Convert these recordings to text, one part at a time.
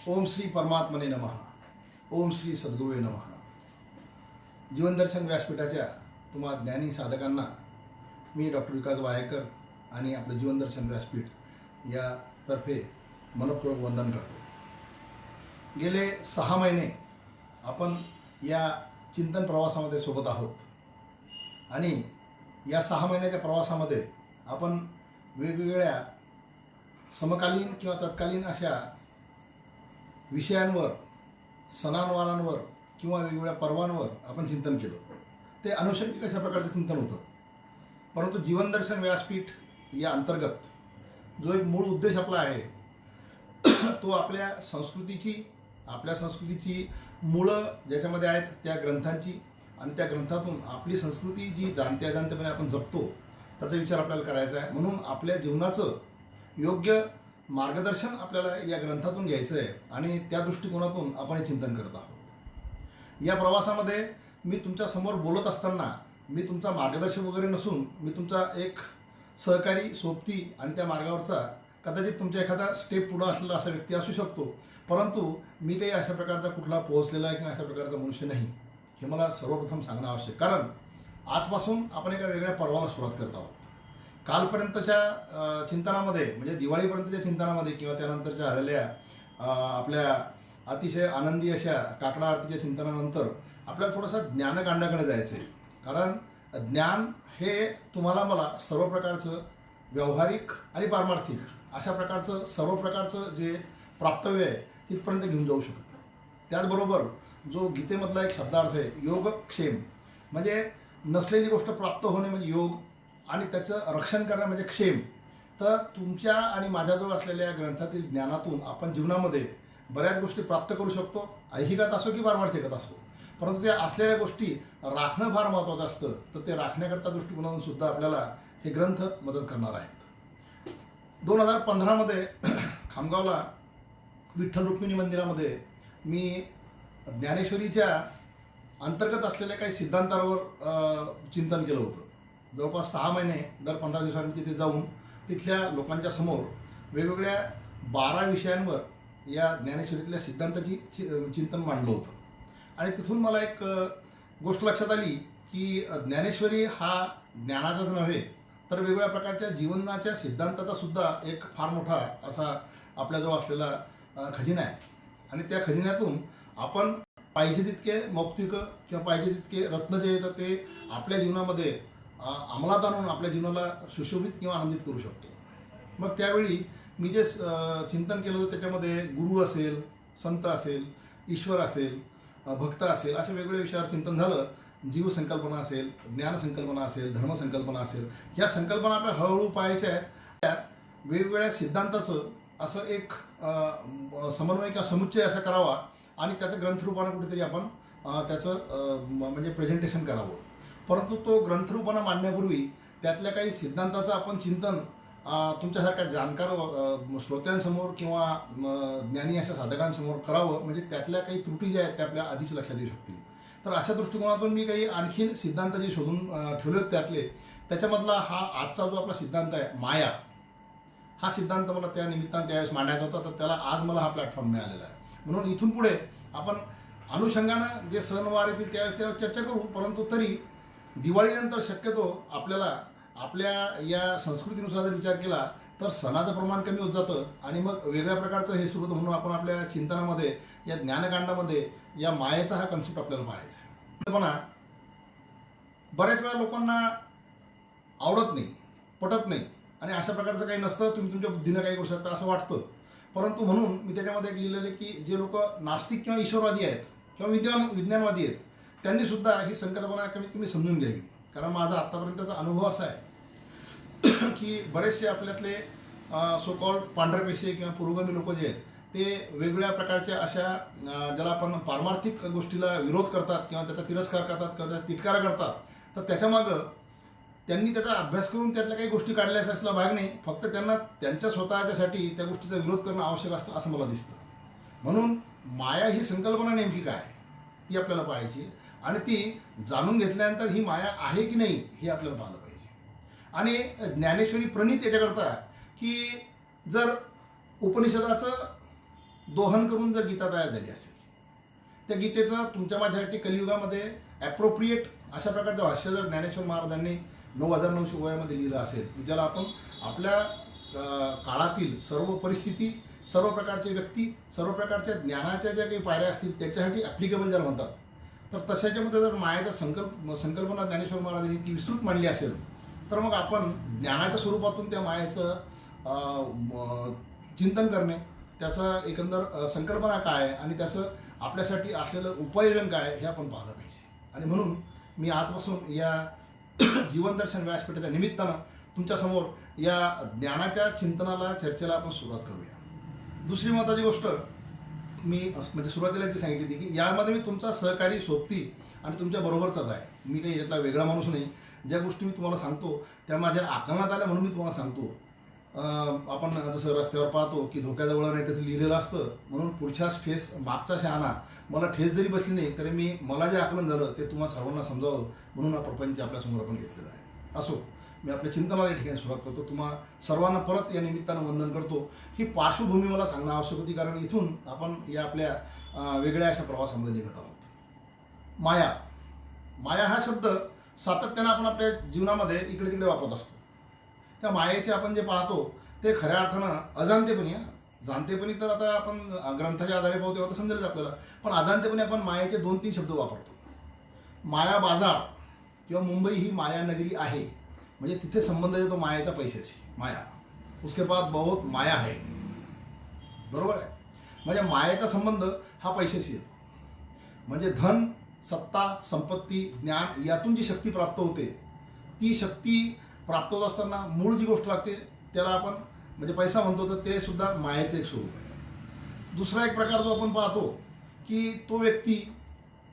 ओम श्री परमात्मने नमः. ओम श्री सद्गुरुवे नमः. जीवनदर्शन व्यासपीठाच्या तुम्हा ज्ञानी साधकांना मी डॉक्टर विकास वायकर आणि आपलं जीवनदर्शन व्यासपीठ यातर्फे मनपूर्वक वंदन करतो. गेले 6 महिने आपण या चिंतन प्रवासामध्ये सोबत आहोत आणि या 6 महिन्याच्या प्रवासामध्ये आपण वेगवेगळ्या समकालीन किंवा तत्कालीन अशा विषयांवर, सणांवारांवर किंवा वेगवेगळ्या पर्वांवर आपण चिंतन केलं. ते अनुषंगिक अशा प्रकारचं चिंतन होतं. परंतु जीवनदर्शन व्यासपीठ या अंतर्गत जो एक मूळ उद्देश आपला आहे तो आपल्या संस्कृतीची मुळं ज्याच्यामध्ये आहेत त्या ग्रंथांची आणि त्या ग्रंथातून आपली संस्कृती जी जाणत्यापणे आपण जपतो त्याचा विचार आपल्याला करायचा आहे. म्हणून आपल्या जीवनाचं योग्य मार्गदर्शन आपल्याला या ग्रंथातून घ्यायचं आहे आणि त्या दृष्टिकोनातून आपण हे चिंतन करत आहोत. या प्रवासामध्ये मी तुमच्या समोर बोलत असताना मी तुमचा मार्गदर्शक वगैरे नसून मी तुमचा एक सहकारी, सोबती आणि त्या मार्गावरचा कदाचित तुमच्या एखादा स्टेप पुढं असलेला असा व्यक्ती असू शकतो. परंतु मी काही अशा प्रकारचा कुठला पोहोचलेला किंवा अशा प्रकारचा मनुष्य नाही हे मला सर्वप्रथम सांगणं आवश्यक. कारण आजपासून आपण एका वेगळ्या पर्वाला सुरुवात करत आहोत. कालपर्यंतच्या चिंतनामध्ये म्हणजे दिवाळीपर्यंतच्या चिंतनामध्ये किंवा त्यानंतरच्या आलेल्या आपल्या अतिशय आनंदी अशा काकडा आरतीच्या चिंतनानंतर आपल्याला थोडंसं ज्ञानकांडाकडे जायचं आहे. कारण ज्ञान हे तुम्हाला मला सर्व प्रकारचं व्यावहारिक आणि पारमार्थिक अशा प्रकारचं सर्व प्रकारचं जे प्राप्तव्य आहे तिथपर्यंत घेऊन जाऊ शकतं. त्याचबरोबर जो गीतेमधला एक शब्दार्थ आहे योगक्षेम, म्हणजे नसलेली गोष्ट प्राप्त होणे म्हणजे योग आणि त्याचं रक्षण करणं म्हणजे क्षेम. तर तुमच्या आणि माझ्याजवळ असलेल्या ग्रंथातील ज्ञानातून आपण जीवनामध्ये बऱ्याच गोष्टी प्राप्त करू शकतो, ऐहिकात असो की पारमार्थिकात असो. परंतु त्या असलेल्या गोष्टी राखणं फार महत्त्वाचं असतं. तर ते राखण्याकरता दृष्टिकोनातून सुद्धा आपल्याला हे ग्रंथ मदत करणार आहेत. 2015मध्ये खामगावला विठ्ठल रुक्मिणी मंदिरामध्ये मी ज्ञानेश्वरीच्या अंतर्गत असलेल्या काही सिद्धांतांवर चिंतन केलं होतं. जवळपास 6 महिने दर 15 दिवसांनी तिथे जाऊन तिथल्या लोकांच्या समोर वेगवेगळ्या 12 विषयांवर या ज्ञानेश्वरीतल्या सिद्धांताची चिंतन मांडलं होतं. आणि तिथून मला एक गोष्ट लक्षात आली की ज्ञानेश्वरी हा ज्ञानाचाच नव्हे तर वेगवेगळ्या प्रकारच्या जीवनाच्या सिद्धांताचा सुद्धा एक फार मोठा असा आपल्याजवळ असलेला खजिना आहे. आणि त्या खजिन्यातून आपण पाहिजे तितके मौक्तिक किंवा पाहिजे तितके रत्न जे येतं ते आपल्या जीवनामध्ये अंमलात आणून आपल्या जीवनाला सुशोभित किंवा आनंदित करू शकतो. मग त्यावेळी मी जे चिंतन केलं होतं त्याच्यामध्ये गुरु असेल, संत असेल, ईश्वर असेल, भक्त असेल, अशा वेगवेगळ्या विषयावर चिंतन झालं. जीव संकल्पना असेल, ज्ञान संकल्पना असेल, धर्म संकल्पना असेल, ह्या संकल्पना आपल्याला हळूहळू पाहायच्या आहेत. त्या वेगवेगळ्या सिद्धांताचं असं एक समन्वय किंवा समुच्चय असा करावा आणि त्याचं ग्रंथरूपानं कुठेतरी आपण त्याचं म्हणजे प्रेझेंटेशन करावं. परंतु तो ग्रंथरूपानं मांडण्यापूर्वी त्यातल्या काही सिद्धांताचं आपण चिंतन तुमच्यासारख्या जाणकार श्रोत्यांसमोर किंवा ज्ञानी अशा साधकांसमोर करावं, म्हणजे त्यातल्या काही त्रुटी ज्या आहेत त्या आपल्या आधीच लक्षात येऊ शकतील. तर अशा दृष्टिकोनातून मी काही आणखीन सिद्धांत जे शोधून ठेवले आहेत त्यातले त्याच्यामधला हा आजचा जो आपला सिद्धांत आहे माया, हा सिद्धांत मला त्या निमित्तानं त्यावेळेस मांडायचा होता. तर त्याला आज मला हा प्लॅटफॉर्म मिळालेला आहे. म्हणून इथून पुढे आपण अनुषंगानं जे सणवार येतील त्यावेळेस त्यावर चर्चा करू. परंतु तरी दिवाळीनंतर शक्यतो आपल्याला आपल्या या संस्कृतीनुसार जर विचार केला तर सणाचं प्रमाण कमी होत जातं आणि मग वेगळ्या प्रकारचं हे सुरू होतं. म्हणून आपण आपल्या चिंतनामध्ये या ज्ञानकांडामध्ये या मायेचा हा कन्सेप्ट आपल्याला पाहायचा आहे. पण बऱ्याच वेळा लोकांना आवडत नाही, पटत नाही आणि अशा प्रकारचं काही नसतं, तुम्ही तुमच्या बुद्धीनं काही करू शकता असं वाटतं. परंतु म्हणून मी त्याच्यामध्ये एक लिहिलेलं की जे लोक नास्तिक किंवा ईश्वरवादी आहेत किंवा विज्ञानवादी आहेत त्यांनी सुद्धा ही संकल्पना कमीत कमी समजून घ्यावी. कारण माझा आत्तापर्यंतचा अनुभव असा आहे की बरेचसे आपल्यातले सो कॉल्ड पांढऱ्यापेशे किंवा पुरोगामी लोक जे आहेत ते वेगवेगळ्या प्रकारच्या अशा ज्याला आपण पारमार्थिक गोष्टीला विरोध करतात किंवा त्याचा तिरस्कार करतात किंवा त्याचा तिटकारा करतात. तर त्याच्यामागं त्यांनी त्याचा अभ्यास करून त्यातल्या काही गोष्टी काढल्याचा असला भाग नाही, फक्त त्यांना त्यांच्या स्वतःच्यासाठी त्या गोष्टीचा विरोध करणं आवश्यक असतं असं मला दिसतं. म्हणून माया ही संकल्पना नेमकी काय ती आपल्याला पाहायची आणि ती जाणून घेतल्यानंतर ही माया आहे की नाही हे आपल्याला पाहिलं पाहिजे. आणि ज्ञानेश्वरी प्रणीत याच्याकरता की जर उपनिषदाचं दोहन करून जर गीता तयार झाली असेल, त्या गीतेचं तुमच्या माझ्यासाठी कलियुगामध्ये ॲप्रोप्रिएट अशा प्रकारचं भाष्य जर ज्ञानेश्वर महाराजांनी 9900 वयामध्ये लिहिलं असेल, की ज्याला आपण आपल्या काळातील सर्व परिस्थिती, सर्व प्रकारचे व्यक्ती, सर्व प्रकारच्या ज्ञानाच्या ज्या काही पायऱ्या असतील त्याच्यासाठी ॲप्लिकेबल ज्याला म्हणतात, तर तशाच्यामध्ये जर मायाच्या संकल्पना ज्ञानेश्वर महाराजांनी ती विस्तृत मांडली असेल, तर मग आपण ज्ञानाच्या स्वरूपातून त्या मायेचं चिंतन करणे, त्याचं एकंदर संकल्पना काय आणि त्याचं आपल्यासाठी असलेलं उपाययोजन काय हे आपण पाहिलं पाहिजे. आणि म्हणून मी आजपासून या जीवनदर्शन व्यासपीठाच्या निमित्तानं तुमच्यासमोर या ज्ञानाच्या चिंतनाला, चर्चेला आपण सुरुवात करूया. दुसरी महत्त्वाची गोष्ट मी म्हणजे सुरुवातीला जी सांगितली होती की यामध्ये मी तुमचा सहकारी, सोबती आणि तुमच्या बरोबरचाच आहे. मी काही यातला वेगळा माणूस नाही. ज्या गोष्टी मी तुम्हाला सांगतो त्या माझ्या आकलनात आल्या म्हणून मी तुम्हाला सांगतो. आपण जसं रस्त्यावर पाहतो की धोक्याजवळ नाही त्याचं लिहिलेलं असतं, म्हणून पुढच्याच ठेस मागचा शहाणा. मला ठेस जरी बसली नाही तरी मला जे आकलन झालं ते तुम्हाला सर्वांना समजावं म्हणून हा प्रपंच आपल्यासमोर आपण घेतलेला आहे. असो, मी आपल्या चिंतनाला या ठिकाणी सुरुवात करतो. तुम्हा सर्वांना परत या निमित्तानं वंदन करतो. ही पार्श्वभूमी मला सांगणं आवश्यक होती, कारण इथून आपण या आपल्या वेगळ्या अशा प्रवासामध्ये निघत आहोत. माया, माया हा शब्द सातत्यानं आपण आपल्या जीवनामध्ये इकडे तिकडे वापरत असतो. त्या मायेचे आपण जे पाहतो ते खऱ्या अर्थानं अजाणतेपणी, जाणतेपणी तर आता आपण ग्रंथाच्या आधारे पाहतो तेव्हा तर समजेलच आपल्याला, पण अजाणतेपणी आपण मायेचे 2-3 शब्द वापरतो. माया बाजार किंवा मुंबई ही माया नगरी आहे, म्हणजे तिथे संबंध येतो मायाच्या पैशाची. माया उसके बाद बहुत माया आहे, बरोबर आहे. म्हणजे मायाचा संबंध हा पैशाशी येतो. म्हणजे धन, सत्ता, संपत्ती, ज्ञान यातून जी शक्ती प्राप्त होते, ती शक्ती प्राप्त होत असताना मूळ जी गोष्ट लागते त्याला आपण म्हणजे पैसा म्हणतो, तर ते सुद्धा मायेचं एक स्वरूप आहे. दुसरा एक प्रकार जो आपण पाहतो की तो व्यक्ती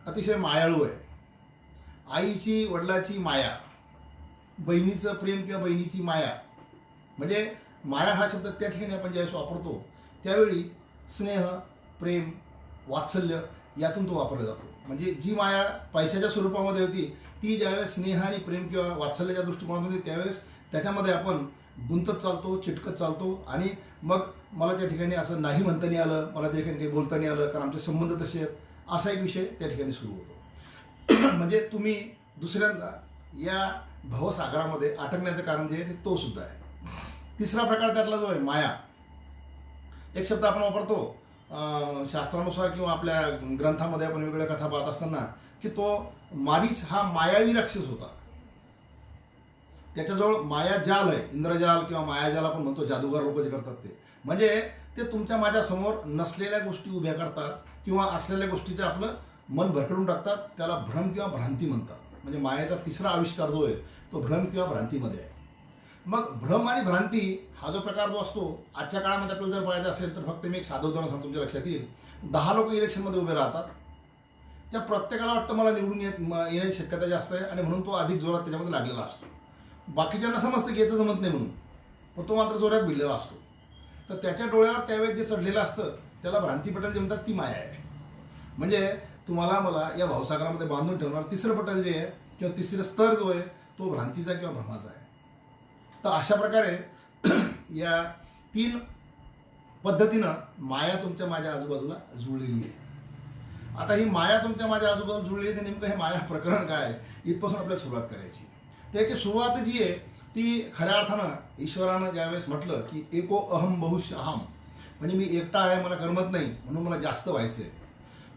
अतिशय मायाळू आहे. आईची, वडिलाची माया, बहिणीचं प्रेम किंवा बहिणीची माया. म्हणजे माया हा शब्द त्या ठिकाणी आपण ज्यावेळेस वापरतो त्यावेळी स्नेह, प्रेम, वात्सल्य यातून तो वापरला जातो. म्हणजे जी माया पैशाच्या स्वरूपामध्ये होती ती ज्यावेळेस स्नेह आणि प्रेम किंवा वात्सल्याच्या दृष्टिकोनातून होती त्यावेळेस त्याच्यामध्ये आपण गुंतत चालतो, चिटकत चालतो. आणि मग मला त्या ठिकाणी असं नाही म्हणता नाही आलं, मला त्या ठिकाणी काही बोलता नाही आलं, कारण आमचे संबंध तसे आहेत, असा एक विषय त्या ठिकाणी सुरू होतो. म्हणजे तुम्ही दुसऱ्यांदा या भवसागरामध्ये अटकण्याचं कारण जे आहे ते तो सुद्धा आहे. तिसरा प्रकार त्यातला जो आहे माया, एक शब्द आपण वापरतो शास्त्रानुसार किंवा आपल्या ग्रंथामध्ये आपण वेगवेगळ्या कथा पाहत असताना की तो मारीच हा मायावी राक्षस होता. त्याच्याजवळ मायाजाल आहे, इंद्रजाल किंवा मायाजाल आपण म्हणतो, जादूगार लोक जे करतात ते. म्हणजे ते तुमच्या माझ्यासमोर नसलेल्या गोष्टी उभ्या करतात किंवा असलेल्या गोष्टीचं आपलं मन भरकडून टाकतात. त्याला भ्रम किंवा भ्रांती म्हणतात. म्हणजे मायाचा तिसरा आविष्कार जो आहे तो भ्रम किंवा भ्रांतीमध्ये आहे. मग भ्रम आणि भ्रांती हा जो प्रकार जो असतो आजच्या काळामध्ये आपल्याला जर पाहायचं असेल तर फक्त मी एक साधं उदाहरण सांगतो, तुमच्या लक्षात येईल. 10 लोक इलेक्शनमध्ये उभे राहतात, त्या प्रत्येकाला वाटतं मला निवडून येण्याची शक्यता जास्त आहे आणि म्हणून तो अधिक जोरात त्याच्यामध्ये लागलेला असतो. बाकीच्यांना समजतं की याचं जमत नाही म्हणून, पण तो मात्र जोरात भिडलेला असतो. तर त्याच्या डोळ्यावर त्यावेळेस जे चढलेलं असतं त्याला भ्रांती पटल जे म्हणतात, ती माया आहे. म्हणजे तुम्हाला मला या भावसागरामध्ये बांधून ठेवणार तिसरं पटल जे आहे किंवा तिसरं स्तर जो आहे तो भ्रांतीचा किंवा भ्रमाचा आहे. तर अशा प्रकारे या 3 पद्धतीनं माया तुमच्या माझ्या आजूबाजूला जुळलेली आहे. आता ही माया तुमच्या माझ्या आजूबाजूला जुळलेली आहे, तर नेमकं हे माया प्रकरण काय आहे इथपासून आपल्याला सुरुवात करायची. त्याची सुरुवात जी आहे ती खऱ्या अर्थानं ईश्वरानं ज्यावेळेस म्हटलं की एको अहम बहुश अहम, म्हणजे मी एकटा आहे, मला करमत नाही म्हणून मला जास्त व्हायचं आहे.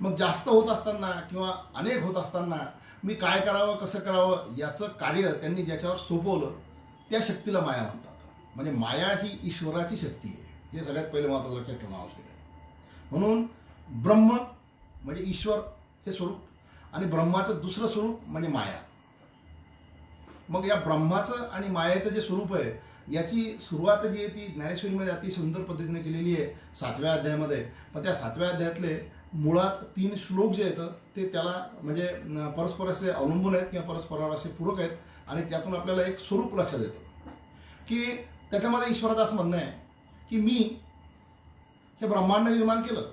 मग जास्त होत असताना किंवा अनेक होत असताना मी काय करावं, कसं करावं याचं कार्य त्यांनी ज्याच्यावर सोपवलं त्या शक्तीला माया म्हणतात. म्हणजे माया ही ईश्वराची शक्ती आहे, हे सगळ्यात पहिले महत्त्वाचं लक्षात ठेवणं आवश्यक आहे. म्हणून ब्रह्म म्हणजे ईश्वर हे स्वरूप आणि ब्रह्माचं दुसरं स्वरूप म्हणजे माया. मग या ब्रह्माचं आणि मायाचं जे स्वरूप आहे याची सुरुवात जी आहे ती ज्ञानेश्वरीमध्ये अति सुंदर पद्धतीने केलेली आहे 7व्या अध्यायामध्ये. पण त्या 7व्या अध्यायातले मुळात 3 श्लोक जे आहेत ते त्याला म्हणजे परस्पर असे अवलंबून आहेत किंवा परस्परावर असे पूरक आहेत. आणि त्यातून आपल्याला एक स्वरूप लक्षात येतं की त्याच्यामध्ये ईश्वराचं असं म्हणणं आहे की मी हे ब्रह्मांड निर्माण केलं.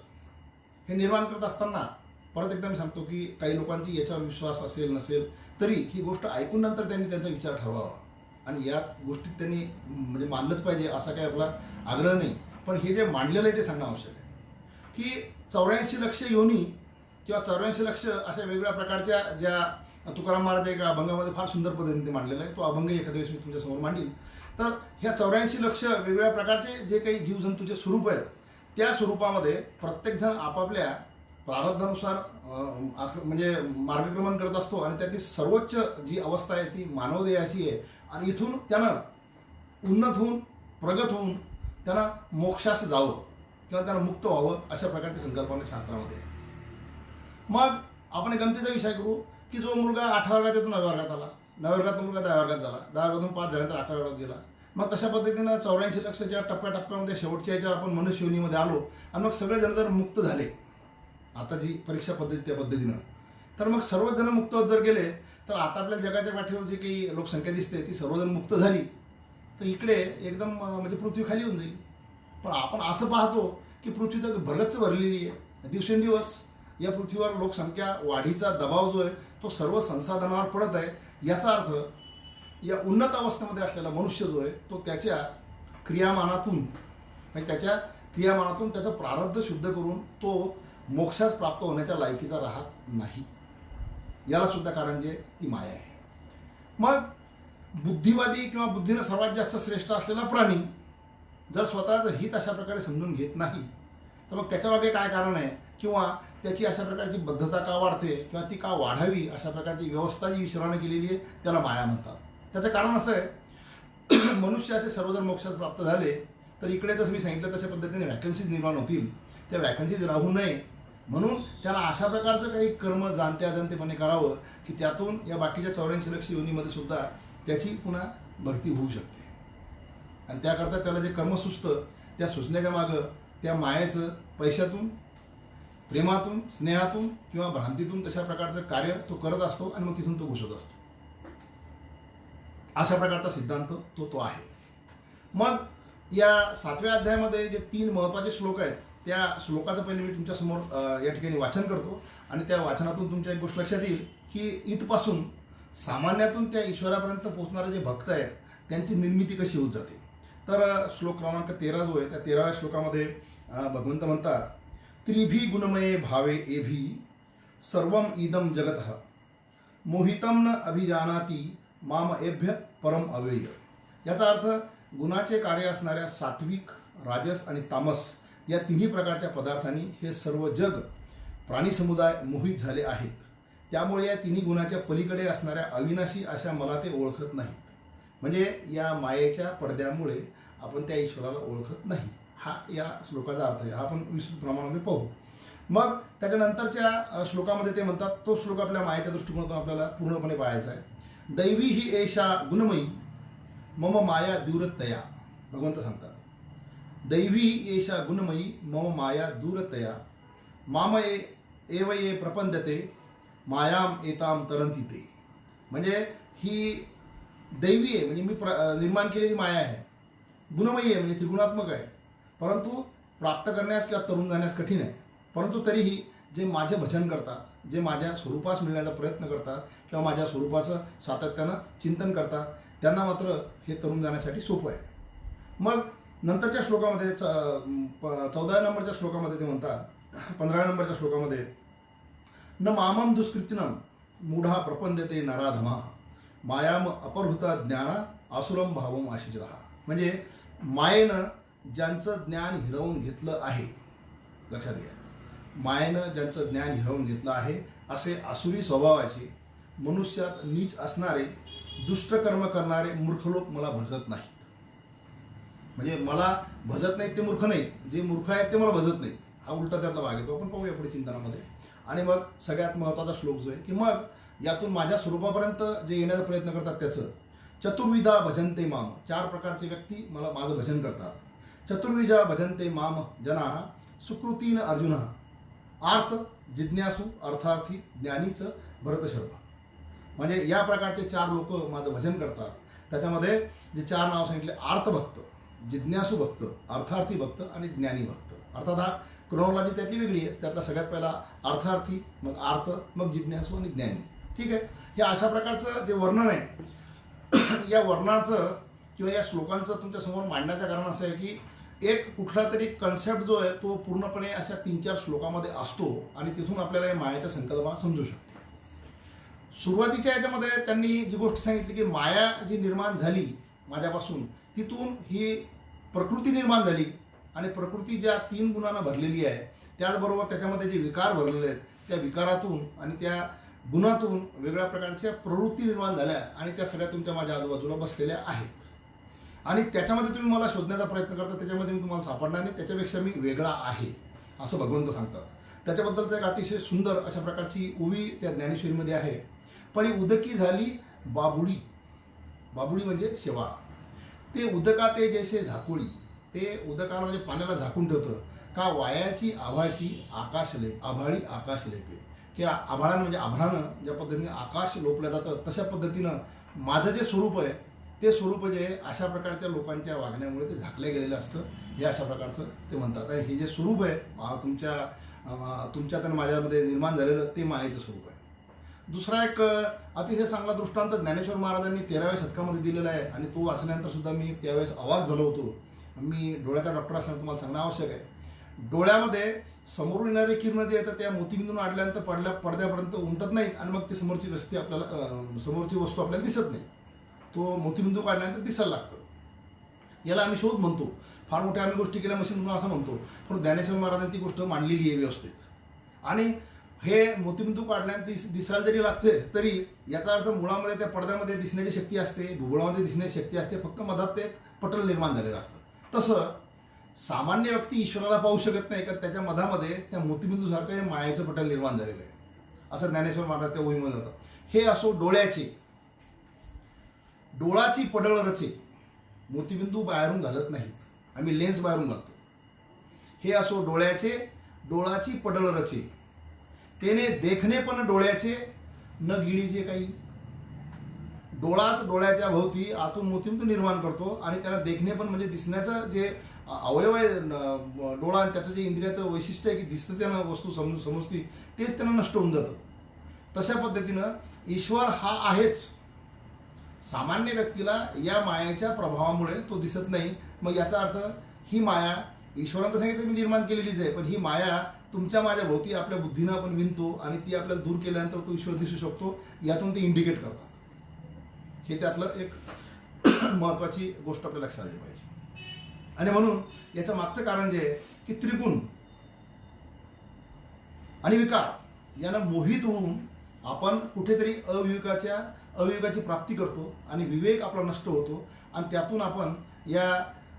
हे निर्माण करत असताना परत एकदा मी सांगतो की काही लोकांची याच्यावर विश्वास असेल नसेल तरी ही गोष्ट ऐकून नंतर त्यांनी त्यांचा विचार ठरवावा आणि या गोष्टीत त्यांनी म्हणजे मानलंच पाहिजे असा काही आपला आग्रह नाही. पण हे जे मांडलेलं आहे ते सांगणं आवश्यक आहे. की 84 लक्ष योनी किंवा 84 लक्ष अशा वेगवेगळ्या प्रकारच्या ज्या तुकाराम महाराज एका अभंगामध्ये फार सुंदर पद्धतीने मांडलेला आहे, तो अभंग एखाद्या वेळेस मी तुमच्यासमोर मांडील. तर ह्या 84 लक्ष वेगवेगळ्या प्रकारचे जे काही जीवजंतूचे स्वरूप आहेत, त्या स्वरूपामध्ये प्रत्येकजण आपापल्या प्रारब्धानुसार म्हणजे मार्गक्रमण करत असतो आणि त्यातली सर्वोच्च जी अवस्था आहे ती मानवदेहाची आहे. आणि इथून त्यानं उन्नत होऊन प्रगत होऊन त्यांना मोक्षास जावं किंवा त्यांना मुक्त व्हावं, अशा प्रकारची संकल्पना शास्त्रामध्ये आहे. मग आपण एक गमतीचा विषय करू की जो मुलगा 8 वर्गात येतो 9 वर्गात आला, 9 वर्गातला मुलगा 10 वर्गात झाला, 10 वर्गातून 5 झाल्यानंतर 11 वर्गात गेला. मग तशा पद्धतीनं 84 लक्षच्या टप्प्याटप्प्यामध्ये शेवटच्या याच्यावर आपण मनुष्य योनीमध्ये आलो आणि मग सगळेजण जर मुक्त झाले, आता जी परीक्षा पद्धती त्या पद्धतीनं, तर मग सर्वजण मुक्त होत जर गेले तर आता आपल्या जगाच्या पाठीवर जी काही लोकसंख्या दिसते ती सर्वजण मुक्त झाली तर इकडे एकदम म्हणजे पृथ्वी खाली होऊन जाईल. पण आपण असं पाहतो की पृथ्वी तर भरगच्च भरलेली आहे. दिवसेंदिवस या पृथ्वीवर लोकसंख्या वाढीचा दबाव जो आहे तो सर्व संसाधनावर पडत आहे. याचा अर्थ या उन्नत अवस्थेमध्ये असलेला मनुष्य जो आहे तो त्याच्या क्रियामानातून म्हणजे त्याचं प्रारब्ध शुद्ध करून तो मोक्षास प्राप्त होण्याच्या लायकीचा राहत नाही. याला सुद्धा कारण जे ती माया आहे. मग बुद्धिवादी किंवा बुद्धीनं सर्वात जास्त श्रेष्ठ असलेला प्राणी जर स्वतःचं हित अशा प्रकारे समजून घेत नाही तर मग त्याच्यामागे काय कारण आहे किंवा त्याची अशा प्रकारची बद्धता का वाढते किंवा ती का वाढावी, अशा प्रकारची व्यवस्था जी ईश्वराने केलेली आहे त्याला माया म्हणतात. त्याचं कारण असं आहे मनुष्य असे सर्वजण मोक्षास प्राप्त झाले तर इकडे जसं मी सांगितलं तशा पद्धतीने वॅकन्सीज निर्माण होतील. त्या वॅकन्सीज राहू नये म्हणून त्याला अशा प्रकारचं काही कर्म जाणते अजाणतेपणे करावं की त्यातून या बाकीच्या 84 लक्ष योनीमध्ये सुद्धा त्याची पुन्हा भरती होऊ शकते. आणि त्याकरता त्याला जे कर्म सुचतं त्या सुचण्याच्या मागं त्या मायेचं पैशातून, प्रेमातून, स्नेहातून किंवा भ्रांतीतून तशा प्रकारचं कार्य तो करत असतो आणि मग तिथून तो घुसत असतो. अशा प्रकारचा सिद्धांत तो आहे. मग या 7व्या अध्यायामध्ये जे 3 महत्त्वाचे श्लोक आहेत त्या श्लोकाचं पहिले मी तुमच्यासमोर या ठिकाणी वाचन करतो आणि त्या वाचनातून तुमच्या एक गोष्ट लक्षात येईल की इथपासून सामान्यातून त्या ईश्वरापर्यंत पोहोचणारे जे भक्त आहेत त्यांची निर्मिती कशी होत जाते. तर श्लोक क्रमांक 13 जो आहे त्या 13व्या श्लोकामध्ये भगवंत म्हणतात, त्रिभी गुणमये भावे एभी सर्वम इदम जगतः मोहितम न अभिजानाती माम एभ्य परम अव्यय. याचा अर्थ गुणाचे कार्य असणाऱ्या सात्विक, राजस आणि तामस या तिन्ही प्रकारच्या पदार्थांनी हे सर्व जग प्राणी समुदाय मोहित झाले आहेत. त्यामुळे या तिन्ही गुणाच्या पलीकडे असणाऱ्या अविनाशी अशा मला ते ओळखत नाहीत. म्हणजे या मायेच्या पडद्यामुळे आपण त्या ईश्वराला ओळखत नाही. हा या श्लोकाचा अर्थ आहे. हा आपण विस्तृत प्रमाणामध्ये पाहू. मग त्याच्यानंतरच्या श्लोकामध्ये ते म्हणतात, तो श्लोक आपल्या मायेच्या दृष्टिकोनातून आपल्याला पूर्णपणे पाहायचा आहे. दैवी ही एषा गुणमयी मम माया दूरतया. भगवंत सांगतात, दैवी ही एषा गुणमयी मम माया दूरतया माम एव ये प्रपंदते मायाम एताम तरंती ते. म्हणजे ही दैवी आहे म्हणजे मी निर्माण केलेली माया आहे. गुणमयी आहे म्हणजे त्रिगुणात्मक आहे, परंतु प्राप्त करण्यास किंवा तरुण जाण्यास कठीण आहे. परंतु तरीही जे माझे भजन करतात, जे माझ्या स्वरूपास मिळण्याचा प्रयत्न करतात किंवा माझ्या स्वरूपाचं सातत्यानं चिंतन करतात त्यांना मात्र हे तरुण जाण्यासाठी सोपं आहे. मग नंतरच्या श्लोकामध्ये 14व्या नंबरच्या श्लोकामध्ये ते म्हणतात, 15व्या नंबरच्या श्लोकामध्ये, न मामम दुष्कृतीनम मूढा प्रपंदते नराधमा मायाम अपहृता ज्ञाना आसुरम भावम आशिजः. म्हणजे मायेनं ज्यांचं ज्ञान हिरावून घेतलं आहे, लक्षात घ्या, मायेनं ज्यांचं ज्ञान हिरावून घेतलं आहे असे आसुरी स्वभावाचे, मनुष्यात नीच असणारे, दुष्टकर्म करणारे मूर्ख लोक मला भजत नाहीत. म्हणजे मला भजत नाहीत ते मूर्ख नाहीत, जे मूर्ख आहेत ते मला भजत नाहीत. हा उलटा त्यातला भाग येतो. आपण पाहूया पुढे चिंतनामध्ये. आणि मग सगळ्यात महत्त्वाचा श्लोक जो आहे की मग यातून माझ्या स्वरूपापर्यंत जे येण्याचा प्रयत्न करतात त्याचं, चतुर्विधा भजन्ते माम. 4 प्रकारचे व्यक्ती मला माझं भजन करतात. चतुर्विधा भजन्ते माम जना सुकृतीन अर्जुन आर्थ जिज्ञासू अर्थार्थी ज्ञानीच भरतशर्मा. म्हणजे या प्रकारचे 4 लोक माझं भजन करतात. त्याच्यामध्ये जे 4 नाव सांगितले, आर्थभक्त, जिज्ञासू भक्त, अर्थार्थी भक्त आणि ज्ञानी भक्त. अर्थात हा क्रोनॉलॉजी त्यातली वेगळी आहे. त्यातला सगळ्यात पहिला अर्थार्थी, मग आर्थ, मग जिज्ञासू आणि ज्ञानी. ठीक आहे. हे अशा प्रकारचं जे वर्णन आहे या वर्णाचं किंवा या श्लोकांचं तुमच्यासमोर मांडण्याचं कारण असं आहे की एक कुठला तरी कन्सेप्ट जो आहे तो पूर्णपणे अशा 3-4 श्लोकामध्ये असतो आणि तिथून आपल्याला या मायाच्या संकल्पना समजू शकते. सुरुवातीच्या याच्यामध्ये त्यांनी जी गोष्ट सांगितली की माया जी निर्माण झाली माझ्यापासून, तिथून ही प्रकृती निर्माण झाली आणि प्रकृती ज्या 3 गुणांना भरलेली आहे, त्याचबरोबर त्याच्यामध्ये जे विकार भरलेले आहेत त्या विकारातून आणि त्या गुणातून वेगळ्या प्रकारच्या प्रवृत्ती निर्माण झाल्या आणि त्या सगळ्या तुमच्या माझ्या आजूबाजूला बसलेल्या आहेत. आणि त्याच्यामध्ये तुम्ही मला शोधण्याचा प्रयत्न करता, त्याच्यामध्ये मी तुम्हाला सापडणार नाही, त्याच्यापेक्षा मी वेगळा आहे असं भगवंत सांगतात. त्याच्याबद्दलचं एक अतिशय सुंदर अशा प्रकारची ओवी त्या ज्ञानेश्वरीमध्ये आहे. परी उदकी झाली बाबुळी, बाबुळी म्हणजे शेवाळ, ते उदका ते जैसे झाकुळी, ते उदकाला म्हणजे पाण्याला झाकून ठेवतं का वायाची आभाळशी आकाशले, आभाळी आकाश लेपे, की आभाळानं म्हणजे आभाळानं ज्या पद्धतीने आकाश लोपलं जातं तशा पद्धतीनं माझं जे स्वरूप आहे ते स्वरूप जे अशा प्रकारच्या लोकांच्या वागण्यामुळे ते झाकलं गेलेलं असतं, हे अशा प्रकारचं ते म्हणतात. आणि हे जे स्वरूप आहे तुमच्यात आणि माझ्यामध्ये निर्माण झालेलं ते मायेचं स्वरूप आहे. दुसरा एक अतिशय चांगला दृष्टांत ज्ञानेश्वर महाराजांनी 13व्या शतकामध्ये दिलेला आहे आणि तो वाचल्यानंतर सुद्धा मी त्यावेळेस अवाक झालो होतो. मी डोळ्याचा डॉक्टर असल्यानं तुम्हाला सांगणं आवश्यक आहे. डोळ्यामध्ये समोरून येणारे किरण जे येतात त्या मोतीबिंदून आडल्यानंतर पडद्यापर्यंत उमटत नाहीत आणि मग ती समोरची वस्तू आपल्याला दिसत नाही. तो मोतीबिंदू काढल्यानंतर दिसायला लागतं. याला आम्ही शोध म्हणतो. फार मोठ्या आम्ही गोष्टी केल्या मशीन असं म्हणतो, पण ज्ञानेश्वर महाराजांनी ती गोष्ट मांडलेली आहे व्यवस्थित. आणि हे मोतीबिंदू काढल्यानंतर दिसायला जरी लागते तरी याचा अर्थ मुळामध्ये त्या पडद्यामध्ये दिसण्याची शक्ती असते, भूगोळामध्ये दिसण्याची शक्ती असते, फक्त मधात ते पटल निर्माण झालेलं असतं. तसं सामान्य व्यक्ती ईश्वराला पाहू शकत नाही, कारण त्याच्या मधामध्ये त्या मोतीबिंदूसारखं हे मायेचं पटल निर्माण झालेलं आहे, असं ज्ञानेश्वर महाराज त्या ओळीमध्ये होतं. हे असो डोळ्याचे, डोळाची पडळ रचे, मोतीबिंदू बाहेरून घालत नाहीत, आम्ही लेन्स बाहेरून घालतो. हे असो डोळ्याचे, डोळाची पडळ रचे, तेने देखणे पण डोळ्याचे न गिळीजे काही. डोळाच डोळ्याच्या भोवती आतून मोतीबिंदू निर्माण करतो आणि त्याला देखणे पण म्हणजे दिसण्याचं जे अवयव आहे डोळा आणि त्याचं जे इंद्रियाचं वैशिष्ट्य आहे की दिसतं त्यांना वस्तू समजती तेच त्यांना नष्ट होऊन जातं. तशा पद्धतीनं ईश्वर हा आहेच, सामान्य व्यक्तीला या मायाच्या प्रभावामुळे तो दिसत नाही. मग याचा अर्थ ही माया ईश्वरानं सांगितलं मी निर्माण केलेलीच आहे, पण ही माया तुमच्या माझ्या भोवती आपल्या बुद्धीनं आपण विणतो आणि ती आपल्याला दूर केल्यानंतर तो ईश्वर दिसू शकतो. यातून ते इंडिकेट करतात. हे त्यातलं एक महत्त्वाची गोष्ट आपल्या लक्षात आली पाहिजे. आणि म्हणून याचं मागचं कारण जे आहे की त्रिगुण आणि विकार यानं मोहित होऊन आपण कुठेतरी अविवेकाची प्राप्ती करतो आणि विवेक आपला नष्ट होतो आणि त्यातून आपण या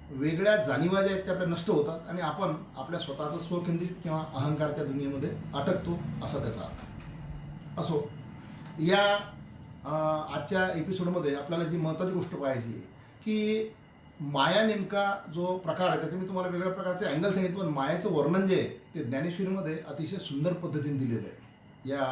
वेगळ्या जाणीवा ज्या आहेत त्या आपल्या नष्ट होतात आणि आपण आपल्या स्वतःचं स्वकेंद्रित किंवा अहंकारच्या दुनियेमध्ये अटकतो, असा त्याचा अर्थ. असो, या आजच्या एपिसोडमध्ये आपल्याला जी महत्त्वाची गोष्ट पाहायची आहे की माया नेमका जो प्रकार आहे त्याचे मी तुम्हाला वेगळ्या प्रकारचे अँगल सांगितलं, पण मायाचं वर्णन जे आहे ते ज्ञानेश्वरीमध्ये अतिशय सुंदर पद्धतीने दिलेलं आहे. या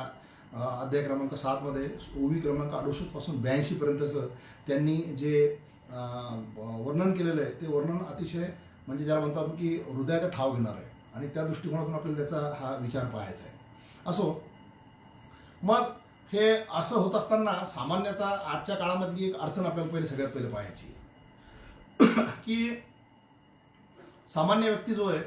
अध्याय क्रमांक 7मध्ये ओवी क्रमांक 68 पासून 82 पर्यंतचं त्यांनी जे वर्णन केलेलं आहे ते वर्णन अतिशय म्हणजे ज्याला म्हणतो आपण की हृदयाचा ठाव घेणार आहे आणि त्या दृष्टिकोनातून आपल्याला त्याचा हा विचार पाहायचा आहे. असो, मग हे असं होत असताना सामान्यतः आजच्या काळामधली एक अडचण आपल्याला सगळ्यात पहिले पाहायची की सामान्य व्यक्ती जो आहे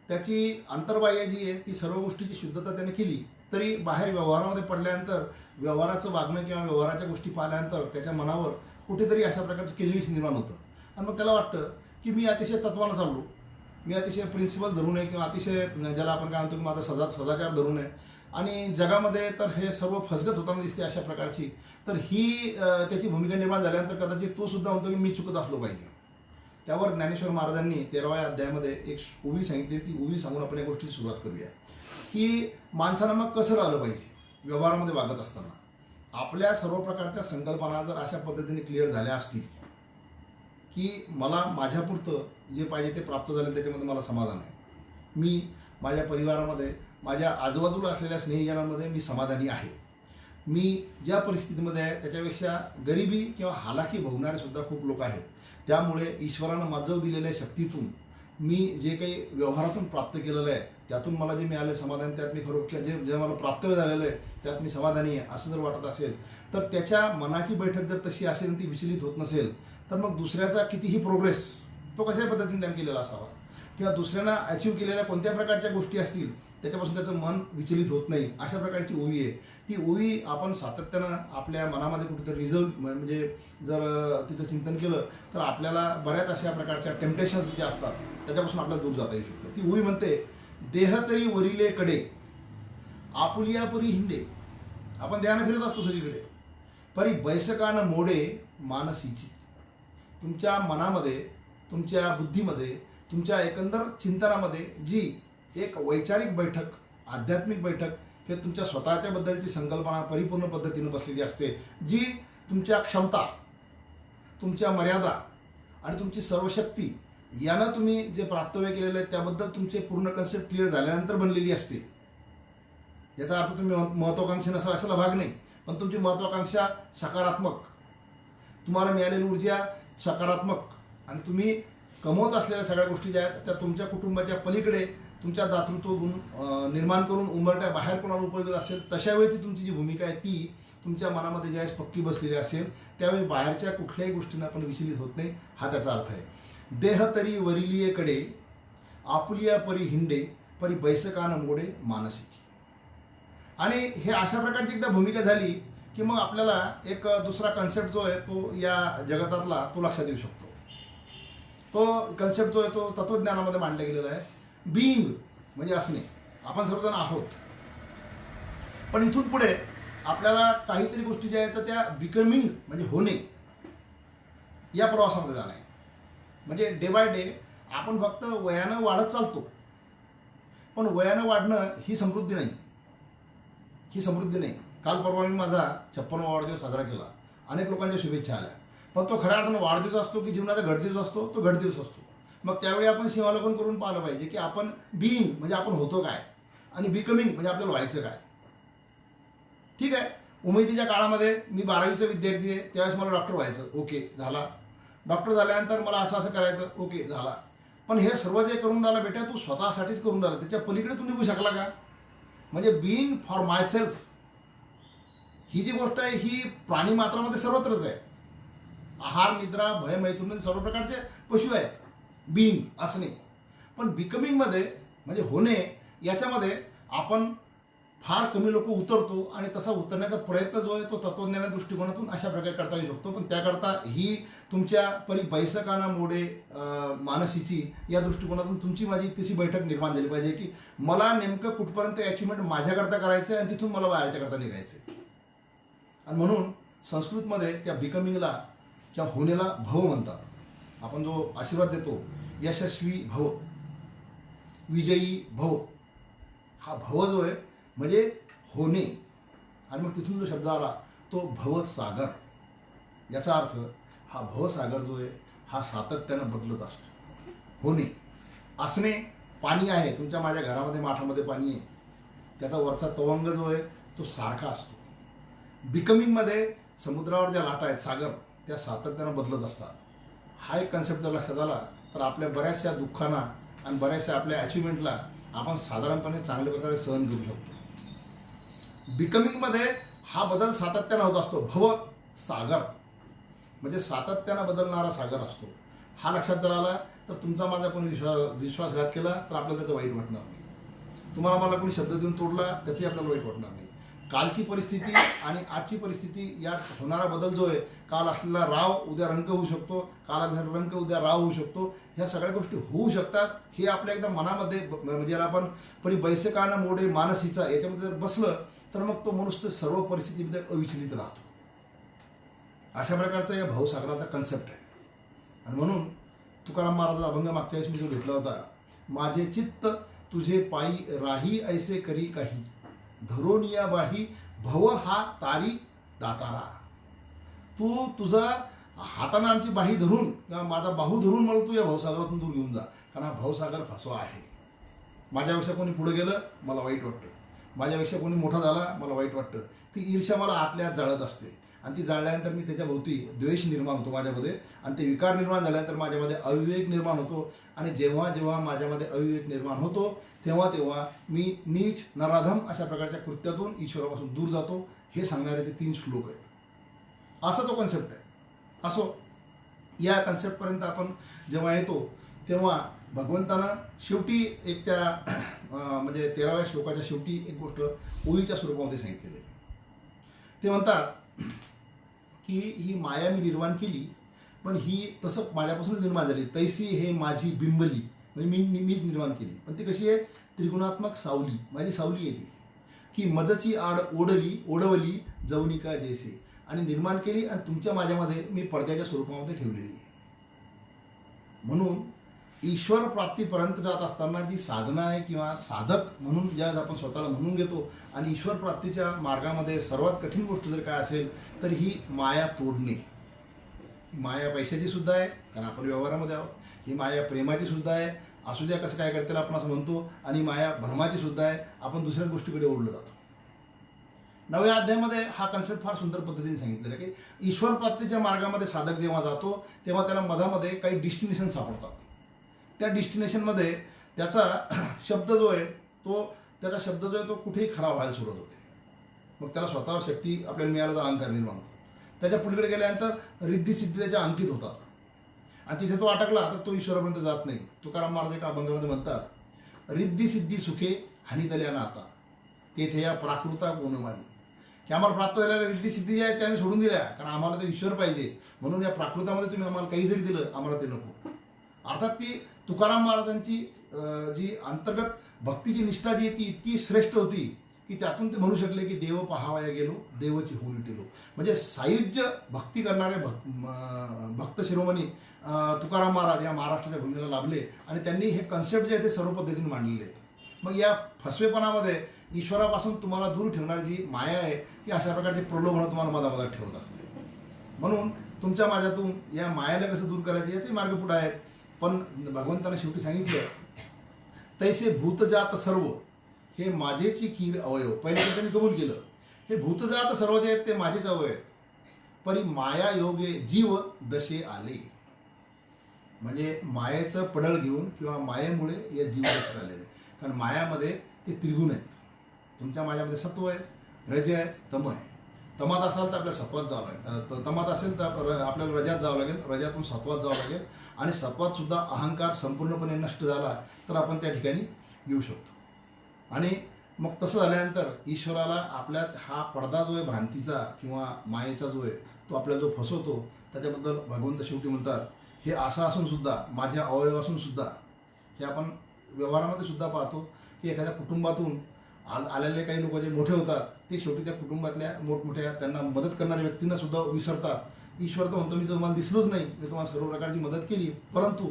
त्याची अंतर्बाह्य जी आहे ती सर्व गोष्टीची शुद्धता त्याने केली तरी बाहेर व्यवहारामध्ये पडल्यानंतर व्यवहाराचं वागणं किंवा व्यवहाराच्या गोष्टी पाहिल्यानंतर त्याच्या मनावर कुठेतरी अशा प्रकारचं किल्विश निर्माण होतं आणि मग त्याला वाटतं की मी अतिशय तत्वानं चाललो, मी अतिशय प्रिन्सिपल धरून आहे किंवा अतिशय ज्याला आपण काय म्हणतो की माझा सदाचार धरून आहे आणि जगामध्ये तर हे सर्व फसगत होताना दिसते अशा प्रकारची. तर ही त्याची भूमिका निर्माण झाल्यानंतर कदाचित तो सुद्धा म्हणतो की मी चुकत असलो पाहिजे. त्यावर ज्ञानेश्वर महाराजांनी 13व्या अध्यायामध्ये एक ओवी सांगितली. ती ओवी सांगून आपण या गोष्टीची सुरुवात करूया की माणसानं मग कसं राहिलं पाहिजे व्यवहारामध्ये वागत असताना. आपल्या सर्व प्रकारच्या संकल्पना जर अशा पद्धतीने क्लिअर झाल्या असतील की मला माझ्यापुरतं जे पाहिजे ते प्राप्त झालं त्याच्यामध्ये मला समाधान आहे, मी माझ्या परिवारामध्ये माझ्या आजूबाजूला असलेल्या स्नेहीजनांमध्ये मी समाधानी आहे, मी ज्या परिस्थितीमध्ये आहे त्याच्यापेक्षा गरिबी किंवा हालाकी भोगणारे सुद्धा खूप लोक आहेत, त्यामुळे ईश्वरानं माझं दिलेल्या शक्तीतून मी जे काही व्यवहारातून प्राप्त केलेलं आहे त्यातून मला जे मिळालं समाधान त्यात मी खरोखर जे मला प्राप्त झालेलं आहे त्यात मी समाधानी आहे असं जर वाटत असेल तर त्याच्या मनाची बैठक जर तशी असेल आणि ती विचलित होत नसेल तर मग दुसऱ्याचा कितीही प्रोग्रेस तो कशा पद्धतीने त्याने केलेला असावा. किंवा दुसऱ्यांना अचीव केलेल्या कोणत्या प्रकारच्या गोष्टी असतील त्याच्यापासून त्याचं मन विचलित होत नाही, अशा प्रकारची ओवी आहे. ती ओवी आपण सातत्यानं आपल्या मनामध्ये कुठेतरी रिझर्व म्हणजे जर तिचं चिंतन केलं तर आपल्याला बऱ्याच अशा प्रकारच्या टेम्पटेशन्स जे असतात त्याच्यापासून आपल्याला दूर जाता येऊ शकतं. ती ओवी म्हणते, देह तरी वरिले कडे आपुलिया परी हिंडे. आपण देहानं फिरत असतो सगळीकडे, परी बैसकानं मोडे मानसीची. तुमच्या मनामध्ये, तुमच्या बुद्धीमध्ये, तुमच्या एकंदर चिंतनामध्ये जी एक वैचारिक बैठक, आध्यात्मिक बैठक किंवा तुमच्या स्वतःच्या बद्दलची संकल्पना परिपूर्ण पद्धतीने बसलेली असते, जी तुमच्या क्षमता, तुमच्या मर्यादा आणि तुमची सर्व शक्ती यानं तुम्ही जे प्राप्तव्य केलेलं आहे त्याबद्दल तुमचे पूर्ण कन्सेप्ट क्लिअर झाल्यानंतर बनलेली असते. याचा अर्थ तुम्ही महत्वाकांक्षी नसा असायला भाग नाही, पण तुमची महत्वाकांक्षा सकारात्मक, तुम्हाला मिळालेली ऊर्जा सकारात्मक आणि तुम्ही कमवत असलेल्या सगळ्या गोष्टी ज्या आहेत त्या तुमच्या कुटुंबाच्या पलीकडे तुमच्या दातृत्व गुण निर्माण करून उंबरट्या बाहेर कोणाला उपयोग असेल तशा वेळची तुमची जी भूमिका आहे ती तुमच्या मनामध्ये ज्यावेळेस पक्की बसलेली असेल त्यावेळेस बाहेरच्या कुठल्याही गोष्टींना आपण विचलित होत नाही, हा त्याचा अर्थ आहे. देह तरी वरिलियेकडे आपुलिया परी हिंडे परी बैसकानं मोडे मानसीची. आणि हे अशा प्रकारची एकदा भूमिका झाली की मग आपल्याला एक दुसरा कन्सेप्ट जो आहे तो या जगतातला तो लक्षात येऊ शकतो. तो कन्सेप्ट जो आहे तो तत्वज्ञानामध्ये मांडला गेलेला आहे. बीइंग म्हणजे असणे, आपण सर्वजण आहोत, पण इथून पुढे आपल्याला काहीतरी गोष्टी ज्या आहेत तर त्या बिकमिंग म्हणजे होणे या प्रवासामध्ये जाणं आहे. म्हणजे डे बाय डे आपण फक्त वयानं वाढत चालतो, पण वयानं वाढणं ही समृद्धी नाही, ही समृद्धी नाही. काल परवा मी माझा 56वा वाढदिवस साजरा केला, अनेक लोकांच्या शुभेच्छा आल्या, पण तो खऱ्या अर्थानं वाढदिवस असतो की जीवनाचा घटदिवस असतो, तो घटदिवस असतो. मग त्यावेळी आपण सीमालोकन करून पाहिलं पाहिजे की आपण बीइंग म्हणजे आपण होतो काय आणि बिकमिंग म्हणजे आपल्याला व्हायचं काय. ठीक आहे, उमेदीच्या काळामध्ये मी 12वीचा विद्यार्थी आहे, त्यावेळेस मला डॉक्टर व्हायचं, ओके झाला. डॉक्टर झाल्यानंतर मला असं असं करायचं, ओके झाला. पण हे सर्व जे करून राहिला बेटा तू स्वतःसाठीच करून राहिला, त्याच्या पलीकडे तू निघू शकला का? म्हणजे बीइंग फॉर माय सेल्फ ही जी गोष्ट आहे ही प्राणी मात्रामध्ये सर्वत्रच आहे. आहार, निद्रा, भय, मैथुनमध्ये सर्व प्रकारचे पशु आहेत बीइंग असणे. पण बिकमिंगमध्ये म्हणजे होणे याच्यामध्ये आपण फार कमी लोक उतरतो आणि तसा उतरण्याचा प्रयत्न जो आहे तो तत्वज्ञानाच्या दृष्टिकोनातून अशा प्रकारे करता येऊ शकतो. पण त्याकरता ही तुमच्या परी बैसकाना मोडे मानसीची या दृष्टिकोनातून तुमची माझी तशी बैठक निर्माण झाली पाहिजे की मला नेमकं कुठपर्यंत अचिव्हमेंट माझ्याकरता करायचं आहे आणि तिथून मला बाहेरच्याकरता निघायचं आहे. आणि म्हणून संस्कृतमध्ये त्या बिकमिंगला किंवा होण्याला भव म्हणतात. आपण जो आशीर्वाद देतो यशस्वी भव, विजयी भव, हा भव जो आहे म्हणजे होणे. आणि मग तिथून जो शब्द आला तो भवसागर. याचा अर्थ हा भवसागर जो आहे हा सातत्यानं बदलत असतो. होणे, असणे, पाणी आहे तुमच्या माझ्या घरामध्ये माठामध्ये पाणी आहे, त्याचा वरचा तवंग जो आहे तो सारखा असतो. बिकमिंगमध्ये समुद्रावर ज्या लाटा आहेत सागर त्या सातत्यानं बदलत असतात. हा एक कन्सेप्ट जर लक्षात आला तर आपल्या बऱ्याचशा दुःखांना आणि बऱ्याचशा आपल्या अचिव्हमेंटला आपण साधारणपणे चांगल्या प्रकारे सहन करू शकतो. बिकमिंगमध्ये हा बदल सातत्यानं होत असतो. भव सागर म्हणजे सातत्यानं बदलणारा सागर असतो. हा लक्षात जर आला तर तुमचा माझा कोणी विश्वासघात केला तर आपल्याला त्याचं वाईट वाटणार नाही. तुम्हाला मला कोणी शब्द देऊन तोडला त्याची आपल्याला वाईट वाटणार नाही. कालची परिस्थिती आणि आजची परिस्थिती यात होणारा बदल जो आहे, काल असलेला राव उद्या रंक होऊ शकतो, काल असलेला रंक उद्या राव होऊ शकतो, ह्या सगळ्या गोष्टी होऊ शकतात. हे आपल्या एकदा मनामध्ये म्हणजे आपण परी बैसकानं मोडे मानसीचा याच्यामध्ये जर बसलं तर मग तो मनुष्य सर्व परिस्थितीमध्ये अविचलित राहतो. अशा प्रकारचा या भावसागराचा कन्सेप्ट आहे. आणि म्हणून तुकाराम महाराजाचा अभंग मागच्या वेळेस मी जो घेतला होता, माझे चित्त तुझे पायी राही ऐसे करी काही, धरोनिया बाही भव हा तारी दातारा. तू तुझा हातानं आमची बाही धरून किंवा माझा बाहू धरून मला तू या भावसागरातून दूर घेऊन जा, कारण हा भावसागर फसवा आहे. माझ्यापेक्षा कोणी पुढे गेलं मला वाईट वाटतं, माझ्यापेक्षा कोणी मोठा झाला मला वाईट वाटतं. ती ईर्ष्या मला आतल्या आत जाळत असते आणि ती जाळल्यानंतर मी त्याच्या भोवती द्वेष निर्माण होतो माझ्यामध्ये आणि ते विकार निर्माण झाल्यानंतर माझ्यामध्ये अविवेक निर्माण होतो. आणि जेव्हा जेव्हा माझ्यामध्ये अविवेक निर्माण होतो तेव्हा तेव्हा मी नीच नराधम अशा प्रकारच्या कृत्यातून ईश्वरापासून दूर जातो. हे सांगणारे ते 3 श्लोक आहेत. असा तो कन्सेप्ट आहे. असो, या कन्सेप्टपर्यंत आपण जेव्हा येतो तेव्हा भगवंतानं शेवटी एक त्या म्हणजे 13व्या श्लोकाच्या शेवटी एक गोष्ट ओळीच्या स्वरूपामध्ये सांगितलेली आहे. ते म्हणतात की ही माया मी निर्माण केली, पण ही तसं माझ्यापासून निर्माण झाली. तैसी हे माझी बिंबली, म्हणजे मीच निर्माण केली. पण ती कशी आहे? त्रिगुणात्मक सावली, माझी सावली आहे ती, की मदची आड ओढवली जवनिका जैसे, आणि निर्माण केली आणि तुमच्या माझ्यामध्ये मी पडद्याच्या स्वरूपामध्ये ठेवलेली आहे. म्हणून ईश्वर प्राप्तीपर्यंत जात असताना जी साधना आहे किंवा साधक म्हणून ज्या आपण स्वतःला म्हणून घेतो, आणि ईश्वर प्राप्तीच्या मार्गामध्ये सर्वात कठीण गोष्ट जर काय असेल तर ही माया तोडणे. ही माया पैशाची सुद्धा आहे, कारण आपण व्यवहारामध्ये आहोत. ही माया प्रेमाची सुद्धा आहे, असू द्या कसं काय करताना आपण असं म्हणतो. आणि माया भ्रमाची सुद्धा आहे, आपण दुसऱ्या गोष्टीकडे ओढलं जातो. 9व्या अध्यायामध्ये हा कन्सेप्ट फार सुंदर पद्धतीने सांगितलेला आहे की ईश्वर प्राप्तीच्या मार्गामध्ये साधक जेव्हा जातो तेव्हा त्याला मधामध्ये काही डेस्टिनेशन सापडतात. त्या डेस्टिनेशनमध्ये त्याचा शब्द जो आहे तो कुठेही खराब व्हायला सुरुवात होते. मग त्याला स्वतःवर शक्ती आपल्याला मिळाल्याचा अहंकार निर्माण होतो. त्याच्या पुढीकडे गेल्यानंतर रिद्धी सिद्धी त्याच्या अंकित होतात, आणि तिथे तो अटकला तर तो ईश्वरापर्यंत जात नाही. तुकाराम महाराज एका अभंगामध्ये म्हणतात, रिद्धी सिद्धी सुखे हानितल्या नाता तेथे या प्राकृता गुणमानी, की आम्हाला प्राप्त झालेल्या रिद्धी सिद्धी जी आहेत त्या आम्ही सोडून दिल्या, कारण आम्हाला ते ईश्वर पाहिजे. म्हणून या प्राकृतामध्ये तुम्ही आम्हाला काही जरी दिलं आम्हाला ते नको. अर्थात ती तुकाराम महाराजांची जी अंतर्गत भक्तीची निष्ठा जी आहे ती इतकी श्रेष्ठ होती की त्यातून ते म्हणू शकले की देव पहावया गेलो देवची होऊन टेलो. म्हणजे सायुज्य भक्ती करणारे भक्त शिरोमणी तुकाराम महाराज या महाराष्ट्राच्या भूमीला लाभले, आणि त्यांनी हे कन्सेप्ट जे आहे ते सर्व पद्धतीने मांडलेले आहेत. मग या फसवेपणामध्ये ईश्वरापासून तुम्हाला दूर ठेवणारी जी माया आहे ती अशा प्रकारची प्रलोभनं तुम्हाला मधामधात ठेवत असते. म्हणून तुमच्या माझ्यातून या मायाला कसं दूर करायचे याचे मार्ग पुढे आहेत. पण भगवंताने शेवटी सांगितलं, तैसे भूतजात सर्व हे माझेची कीर अवयव. पहिले त्यांनी कबूल केलं, हे भूतजात सर्व जे आहेत ते माझेच अवयव आहेत. परी माया योगे जीव दशे आले, म्हणजे मायेचं पडळ घेऊन किंवा मायेमुळे या जीव दशेत आलेले. कारण मायामध्ये ते त्रिगुण आहेत. तुमच्या माझ्यामध्ये सत्व आहे, रज आहे, तम आहे. तमात असाल तर आपल्याला सत्वात जावं लागेल, तमात असेल तर आपल्याला रजात जावं लागेल, रजातून सत्वात जावं लागेल, आणि सत्वात सुद्धा अहंकार संपूर्णपणे नष्ट झाला तर आपण त्या ठिकाणी येऊ शकतो. आणि मग तसं झाल्यानंतर ईश्वराला आपल्यात हा पडदा जो आहे भ्रांतीचा किंवा मायेचा जो आहे तो आपल्याला जो फसवतो, त्याच्याबद्दल भगवंत शेवटी म्हणतात, हे असं असून सुद्धा माझ्या अवयव असून सुद्धा, हे आपण व्यवहारामध्ये सुद्धा पाहतो की एखाद्या कुटुंबातून आलेले काही लोक जे मोठे होतात ते शेवटी त्या कुटुंबातल्या मोठमोठ्या त्यांना मदत करणाऱ्या व्यक्तींना सुद्धा विसरतात. ईश्वर तर म्हणतो मी तुम्हाला दिसलोच नाही, मी तुम्हाला सर्व प्रकारची मदत केली, परंतु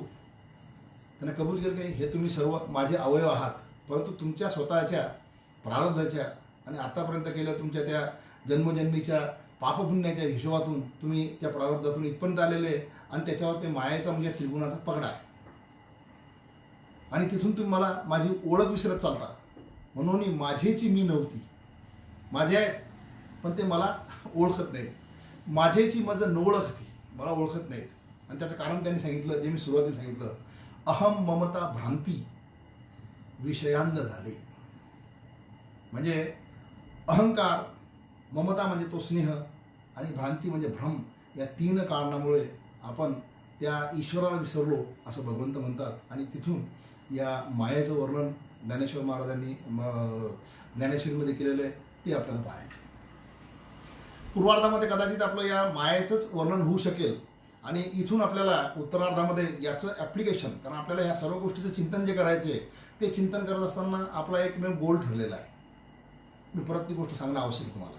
त्यांना कबूल केलं की हे तुम्ही सर्व माझे अवयव आहात, परंतु तुमच्या स्वतःच्या प्रारब्धाच्या आणि आतापर्यंत केल्या तुमच्या त्या जन्मजन्मीच्या पापपुण्याच्या हिशोबातून तुम्ही त्या प्रारब्धातून इथपर्यंत आलेले, आणि त्याच्यावर ते मायाचा म्हणजे त्रिगुणाचा पगडा आहे, आणि तिथून तुम्ही मला माझी ओळख विसरत चालता. म्हणून माझेची मी नव्हती, माझे आहेत पण ते मला ओळखत नाहीत. माझेची माझं न ओळखती, मला ओळखत नाहीत. आणि त्याचं कारण त्यांनी सांगितलं, जे मी सुरुवातीला सांगितलं, अहम ममता भ्रांती विषयांध झाले. म्हणजे अहंकार, ममता म्हणजे तो स्नेह, आणि भ्रांती म्हणजे भ्रम, या 3 कारणामुळे आपण त्या ईश्वराला विसरलो असं भगवंत म्हणतात. आणि तिथून या मायेचं वर्णन ज्ञानेश्वर महाराजांनी ज्ञानेश्वरीमध्ये केलेलं आहे ते आपल्याला पाहायचं. पूर्वार्धामध्ये कदाचित आपलं या मायेचंच वर्णन होऊ शकेल, आणि इथून आपल्याला उत्तरार्धामध्ये याचं ॲप्लिकेशन, कारण आपल्याला या सर्व गोष्टीचं चिंतन जे करायचं आहे ते चिंतन करत असताना आपला एकमेव गोल ठरलेला आहे. मी परत ती गोष्ट सांगणं आवश्यक आहे तुम्हाला,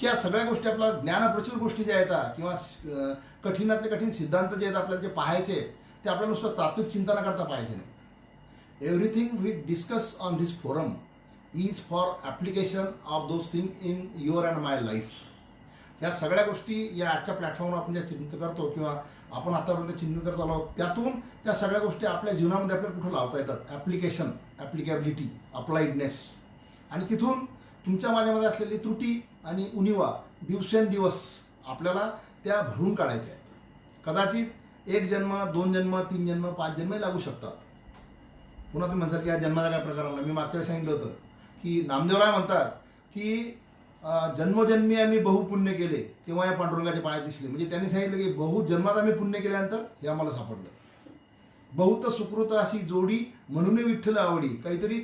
की या सगळ्या गोष्टी आपल्या ज्ञानप्रचुर गोष्टी ज्या आहेत किंवा कठीणातले कठीण सिद्धांत जे आहेत आपल्याला जे पाहायचे ते आपल्याला नुसतं तात्विक चिंतना करता पाहिजे नाही. Everything we discuss on this forum is for application of those things in your and my life. या सगळ्या गोष्टी या आजच्या प्लॅटफॉर्मवर आपण ज्या चिंतन करतो किंवा आपण आतापर्यंत चिंतन करत आलो त्यातून त्या सगळ्या गोष्टी आपल्या जीवनामध्ये आपल्याला कुठं लावता येतात. ॲप्लिकेशन, ॲप्लिकेबिलिटी, अप्लाइडनेस, आणि तिथून तुमच्या माझ्यामध्ये असलेली त्रुटी आणि उणिवा दिवसेंदिवस आपल्याला त्या भरून काढायच्या आहेत. कदाचित 1 जन्म, 2 जन्म, 3 जन्म, 5 जन्मही लागू शकतात. पुन्हा तुम्ही म्हणसाल की या जन्माचा काय प्रकार आला. मी मागच्या वेळी सांगितलं होतं की नामदेवराय म्हणतात की जन्मोजन्मी आम्ही बहुपुण्य केले तेव्हा या पांडुरंगाचे पाय दिसले. म्हणजे त्यांनी सांगितलं की बहु जन्मात आम्ही पुण्य केल्यानंतर हे आम्हाला सापडलं. बहुत सुकृत अशी जोडी म्हणून विठ्ठल आवडी. काहीतरी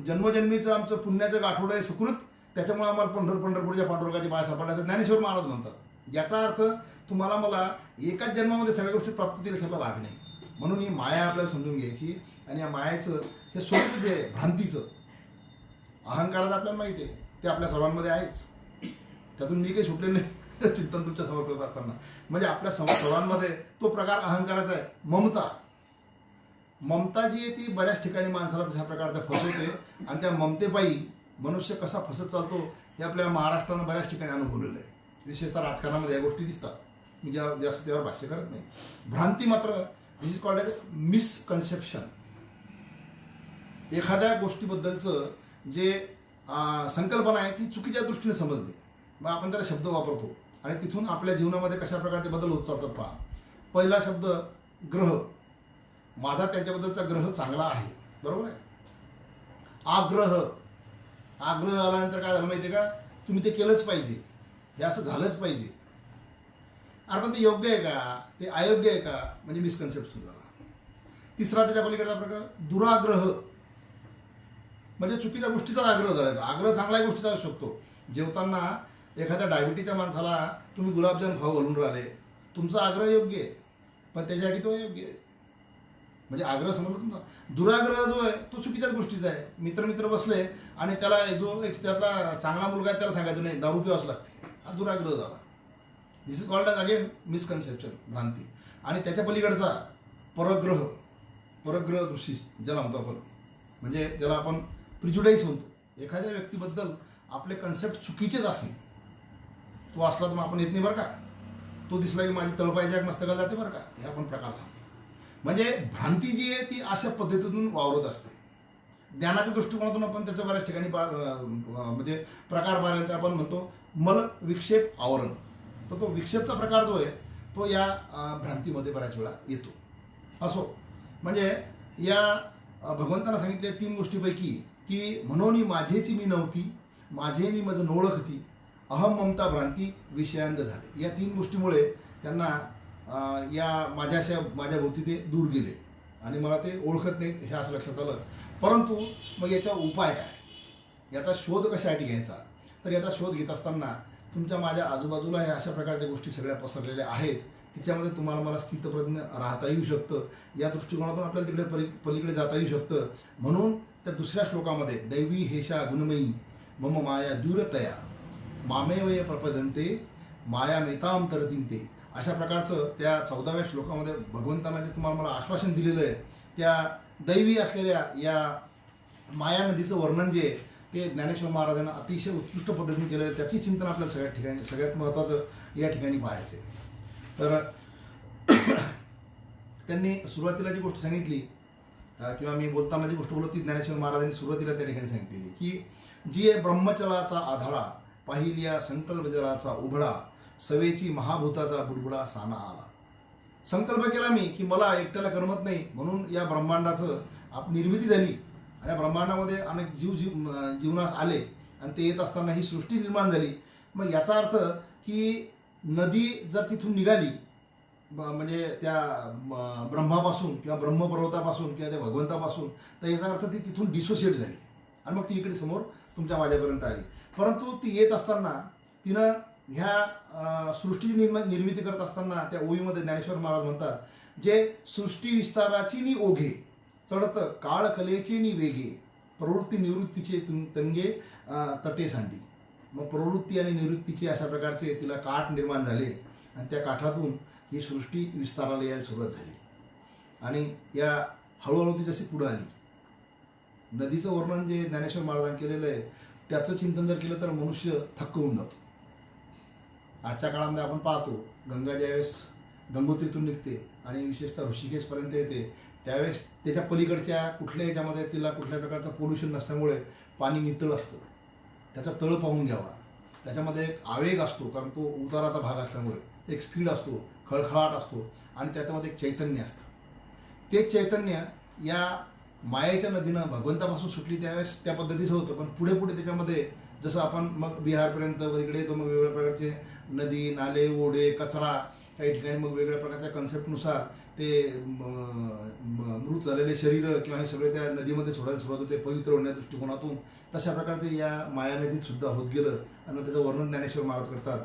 जन्मजन्मीचं आमचं पुण्याचं गाठोडं आहे सुकृत, त्याच्यामुळे आम्हाला पंढरपूरच्या पांडुरंगाची माया सापडल्याचं ज्ञानेश्वर महाराज म्हणतात. याचा अर्थ तुम्हाला मला एकाच जन्मामध्ये सगळ्या गोष्टी प्राप्त होतील याचा भाग नाही. म्हणून ही माया आपल्याला समजून घ्यायची. आणि या मायाचं हे स्वरूप जे आहे भ्रांतीचं, अहंकाराचं आपल्याला माहिती आहे, ते आपल्या सर्वांमध्ये आहेच. त्यातून मी काही सुटले नाही चिंतन तुमच्या समोर करत असताना. म्हणजे आपल्या सर्वांमध्ये तो प्रकार अहंकाराचा आहे. ममता जी आहे ती बऱ्याच ठिकाणी माणसाला तशा प्रकारचा फसवते. आणि त्या ममतेपायी मनुष्य कसा फसत चालतो हे आपल्या महाराष्ट्रानं बऱ्याच ठिकाणी अनुभवलेलं आहे. विशेषतः राजकारणामध्ये या गोष्टी दिसतात. मी जास्त त्यावर भाष्य करत नाही. भ्रांती मात्र दिस इज कॉल्ड एज मिसकन्सेप्शन. एखाद्या गोष्टीबद्दलचं जे संकल्पना आहे ती चुकीच्या दृष्टीने समजली, मग आपण त्याला शब्द वापरतो आणि तिथून आपल्या जीवनामध्ये कशा प्रकारचे बदल होत चालतात पहा. पहिला शब्द ग्रह. माझा त्याच्याबद्दलचा ग्रह चांगला आहे, बरोबर आहे. आग्रह आल्यानंतर काय झालं माहिती आहे का, तुम्ही ते केलंच पाहिजे, हे असं झालंच पाहिजे. अरे पण ते योग्य आहे का, ते अयोग्य आहे का, म्हणजे मिसकन्सेप्शन झाला. तिसरा त्याच्या पलीकडचा प्रकार दुराग्रह, म्हणजे चुकीच्या गोष्टीचा आग्रह धरायचा. आग्रह चांगल्या गोष्टीचा असू शकतो. जेवताना एखाद्या डायबिटीच्या माणसाला तुम्ही गुलाबजाम खाऊ घालून राहिले, तुमचा आग्रह योग्य आहे पण त्याच्यासाठी तो अयोग्य आहे. म्हणजे आग्रह समजला तुमचा. दुराग्रह जो आहे तो चुकीच्याच गोष्टीचा आहे. मित्र बसले आणि त्याला जो एक त्यातला चांगला मुलगा आहे त्याला सांगायचं नाही दारू पिवाच लागते, हा दुराग्रह झाला. This is called as again misconception, भ्रांती. आणि त्याच्या पलीकडचा परग्रह दृष्टी ज्याला म्हणतो आपण, म्हणजे ज्याला आपण प्रिज्युडाईस म्हणतो. एखाद्या व्यक्तीबद्दल आपले कन्सेप्ट चुकीचेच असणे, तो असला तर मग आपण येत नाही बरं का, तो दिसला की माझी तळपायच्या मस्तकाला जाते बरं का, हे आपण प्रकार सांगतो. म्हणजे भ्रांती जी आहे ती अशा पद्धतीतून वावरत असते. ज्ञानाच्या दृष्टिकोनातून आपण त्याचं बऱ्याच ठिकाणी म्हणजे प्रकार पाहिले तर आपण म्हणतो मल विक्षेप आवरण. तर तो विक्षेपचा प्रकार जो आहे तो या भ्रांतीमध्ये बऱ्याच वेळा येतो. असो, म्हणजे या भगवंतानं सांगितलेल्या 3 गोष्टीपैकी की म्हणून माझेची मी नव्हती, माझेनी माझं नोळखती, अहम ममता भ्रांती विषयांद झाले. या 3 गोष्टीमुळे त्यांना या माझ्या भोवती ते दूर गेले आणि मला ते ओळखत नाहीत हे असं लक्षात आलं. परंतु मग याचा उपाय काय, याचा शोध कशासाठी घ्यायचा, तर याचा शोध घेत असताना तुमच्या माझ्या आजूबाजूला या अशा प्रकारच्या गोष्टी सगळ्या पसरलेल्या आहेत, तिच्यामध्ये तुम्हाला मला स्थितप्रज्ञ राहता येऊ शकतं. या दृष्टिकोनातून आपल्याला तिकडे पलीकडे जाता येऊ शकतं. म्हणून त्या दुसऱ्या श्लोकामध्ये दैवी हेशा गुणमयी मम माया दूरतया मामेवय प्रपदन्ते माया मेताम तरतींते, अशा प्रकारचं त्या 14व्या श्लोकामध्ये भगवंतांना जे तुम्हाला मला आश्वासन दिलेलं आहे, त्या दैवी असलेल्या या माया नदीचं वर्णन जे ते ज्ञानेश्वर महाराजांना अतिशय उत्कृष्ट पद्धतीने केलं आहे. त्याची चिंतन आपल्याला सगळ्यात महत्त्वाचं या ठिकाणी पाहायचं आहे. तर त्यांनी सुरुवातीला जी गोष्ट सांगितली किंवा मी बोलताना जी गोष्ट बोलत ती ज्ञानेश्वर महाराजांनी सुरुवातीला त्या ठिकाणी सांगितलेली की जी ब्रह्मचलाचा आधाळा पाहिल्या संकल्प जलाचा उघडा सवेची महाभूताचा बुडबुडा साना आला. संकल्प केला मी की मला एकट्याला करमत नाही, म्हणून या ब्रह्मांडाचं निर्मिती झाली आणि या ब्रह्मांडामध्ये अनेक जीवनास आले आणि ते येत असताना ही सृष्टी निर्माण झाली. मग याचा अर्थ की नदी जर तिथून निघाली म्हणजे त्या ब्रह्मापासून किंवा ब्रह्मपर्वतापासून किंवा त्या भगवंतापासून, तर याचा अर्थ ती तिथून डिसोशिएट झाली आणि मग ती इकडे समोर तुमच्या माझ्यापर्यंत आली. परंतु ती येत असताना तिनं ह्या सृष्टीची निर्मिती करत असताना त्या ओळीमध्ये ज्ञानेश्वर महाराज म्हणतात, जे सृष्टी विस्ताराची नि ओघे चढत काळ कलेचे नि वेगे प्रवृत्ती निवृत्तीचे तंगे तटे सांडी. मग प्रवृत्ती आणि निवृत्तीचे अशा प्रकारचे तिला काठ निर्माण झाले आणि त्या काठातून ही सृष्टी विस्ताराला यायला सुरुवात झाली आणि या हळूहळू ती जशी पुढं आली. नदीचं वर्णन जे ज्ञानेश्वर महाराजांनी केलेलं आहे त्याचं चिंतन जर केलं तर मनुष्य थक्क होऊन जातो. आजच्या काळामध्ये आपण पाहतो गंगा ज्यावेळेस गंगोत्रीतून निघते आणि विशेषतः ऋषिकेशपर्यंत येते त्यावेळेस त्याच्या पलीकडच्या कुठल्या ह्याच्यामध्ये तिला कुठल्या प्रकारचं पोल्युशन नसल्यामुळे पाणी नितळ असतं. त्याचा तळ पाहून घ्यावा. त्याच्यामध्ये एक आवेग असतो कारण तो उताराचा भाग असल्यामुळे, एक स्पीड असतो, खळखळाट असतो आणि त्याच्यामध्ये एक चैतन्य असतं. ते चैतन्य या मायेच्या नदीनं भगवंतापासून सुटली त्यावेळेस त्या पद्धतीचं होतं. पण पुढे पुढे त्याच्यामध्ये जसं आपण मग बिहारपर्यंत वर इकडे येतो, मग वेगवेगळ्या प्रकारचे नदी नाले ओढे कचरा काही ठिकाणी मग वेगवेगळ्या प्रकारच्या कन्सेप्टनुसार ते मृत झालेले शरीर किंवा हे सगळे त्या नदीमध्ये सोडायला सुरुवात होते पवित्र होण्याच्या दृष्टिकोनातून. तशा प्रकारचे या माया नदीत सुद्धा होत गेलं आणि मग त्याचं वर्णन ज्ञानेश्वर महाराज करतात.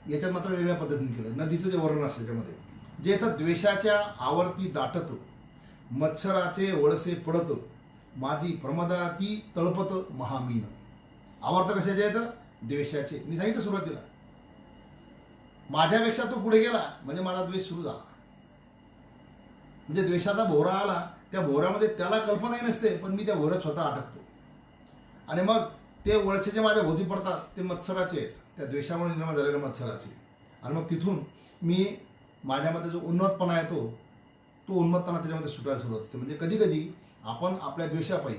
याच्यात मात्र वेगळ्या पद्धतीने केलं. नदीचं जे वर्णन असतं त्याच्यामध्ये जे इथं द्वेषाच्या आवर्ती दाटत मत्सराचे वळसे पडत माझी प्रमदाती तळपत महामीन. आवर्त कशाचे आहेत? द्वेषाचे. मी सांगितलं सुरुवातीला, माझ्यापेक्षा तो पुढे गेला म्हणजे माझा द्वेष सुरू झाला. म्हणजे द्वेषाचा भोवरा आला, त्या भोवऱ्यामध्ये त्याला कल्पनाही नसते, पण मी त्या भोवऱ्यात स्वतः अटकतो आणि मग ते वळसे जे माझ्या भोवती पडतात ते मत्सराचे आहेत, त्या द्वेषामुळे निर्माण झालेल्या मत्सराचे. आणि मग तिथून मी माझ्यामध्ये जो उन्मत्तपणा येतो तो उन्मत्तपणा त्याच्यामध्ये सुटायला सुरुवात होते. म्हणजे कधी कधी आपण आपल्या द्वेषापायी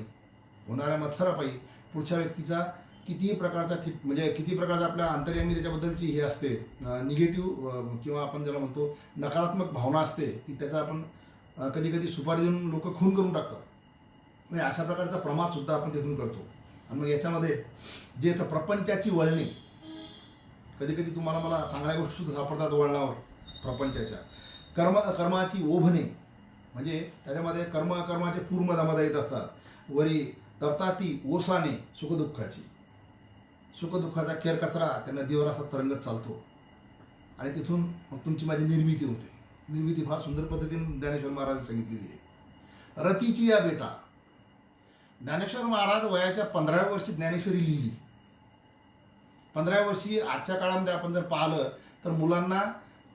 होणाऱ्या मत्सरापायी पुढच्या व्यक्तीचा कितीही प्रकारचा म्हणजे किती प्रकारचा आपल्या अंतर्यामी त्याच्याबद्दलची हे असते निगेटिव्ह किंवा आपण ज्याला म्हणतो नकारात्मक भावना असते की त्याचा आपण कधी कधी सुपारी देऊन लोक खून करून टाकतात. म्हणजे अशा प्रकारचा प्रमाद सुद्धा आपण तिथून करतो. आणि मग याच्यामध्ये जे प्रपंचाची वळणे, कधी कधी तुम्हाला मला चांगल्या गोष्टी सुद्धा सापडतात वळणावर प्रपंचाच्या. कर्माची ओभणे म्हणजे त्याच्यामध्ये कर्माचे पूर्वमदामध्ये येत असतात. वरी तरताती ओसाने सुखदुःखाचा केर कचरा त्या नदीवर असा तरंगत चालतो आणि तिथून मग तुमची माझी निर्मिती होते. निर्मिती फार सुंदर पद्धतीने ज्ञानेश्वर महाराज सांगितलेली आहे. रतीची या बेटा. ज्ञानेश्वर महाराज वयाच्या 15व्या वर्षी ज्ञानेश्वरी लिहिली. 15व्या वर्षी आजच्या काळामध्ये आपण जर पाहिलं तर मुलांना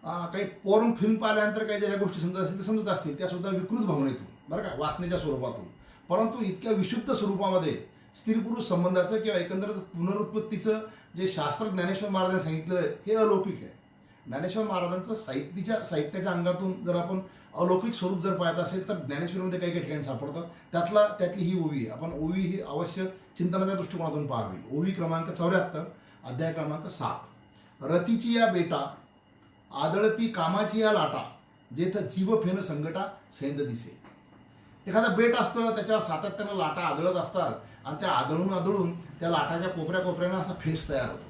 काही पोर्न फिल्म पाहिल्यानंतर काही ज्या गोष्टी समजत असतील ते समजत असतील, त्या सुद्धा विकृत भावनेतून बरं का, वाचण्याच्या स्वरूपातून. परंतु इतक्या विशुद्ध स्वरूपामध्ये स्त्री पुरुष संबंधाचं किंवा एकंदर पुनरुत्पत्तीचं जे शास्त्र ज्ञानेश्वर महाराजांनी सांगितलं हे अलौकिक आहे. ज्ञानेश्वर महाराजांचं साहित्याच्या अंगातून जर आपण अलौकिक स्वरूप जर पाहायचं असेल तर ज्ञानेश्वरीमध्ये काही काही ठिकाणी सापडतं. त्यातली ही ओवी आहे. आपण ओवी ही अवश्य चिंतनाच्या दृष्टिकोनातून पाहावी. ओवी क्रमांक 74, अध्याय क्रमांक 7. रतीची या बेटा आदळती कामाची या लाटा जेथ जीव फेन संकटा सेंद दिसे. एखादा बेट असतं त्याच्यावर सातत्यानं लाटा आदळत असतात आणि त्या आदळून त्या लाटाच्या कोपऱ्यानं असा फेस तयार होतो.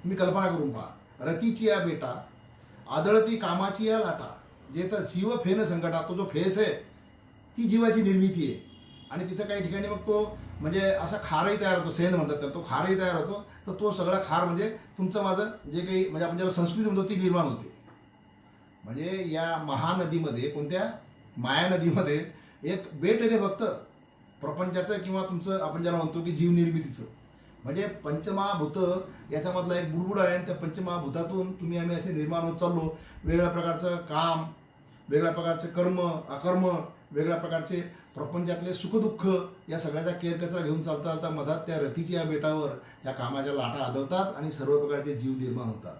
तुम्ही कल्पना करून पहा. रतीची या बेटा आदळती कामाची या लाटा जेथ जीव फेन संकटा. तो जो फेस आहे ती जीवाची निर्मिती आहे आणि तिथं काही ठिकाणी मग तो म्हणजे असा खारही तयार होतो. सेन म्हणतात त्याला. तो खारही तयार होतो. तर तो सगळा खार म्हणजे तुमचं माझं जे काही म्हणजे आपण ज्याला संस्कृती म्हणतो ती निर्माण होते. म्हणजे या महानदीमध्ये कोणत्या माया नदीमध्ये एक बेट येते फक्त प्रपंचाचं किंवा तुमचं आपण ज्याला म्हणतो की जीव निर्मितीचं. म्हणजे पंचमहाभूत याच्यामधला एक बुडबुड आहे आणि त्या पंचमहाभूतातून तुम्ही आम्ही असे निर्माण होत चाललो. वेगवेगळ्या प्रकारचं काम, वेगळ्या प्रकारचे कर्म अकर्म, वेगळ्या प्रकारचे प्रपंचातले सुखदुःख या सगळ्याचा केरकचरा घेऊन चालता मधात त्या रतीच्या या बेटावर या कामाच्या लाटा आदळतात आणि सर्व प्रकारचे जीव निर्माण होतात.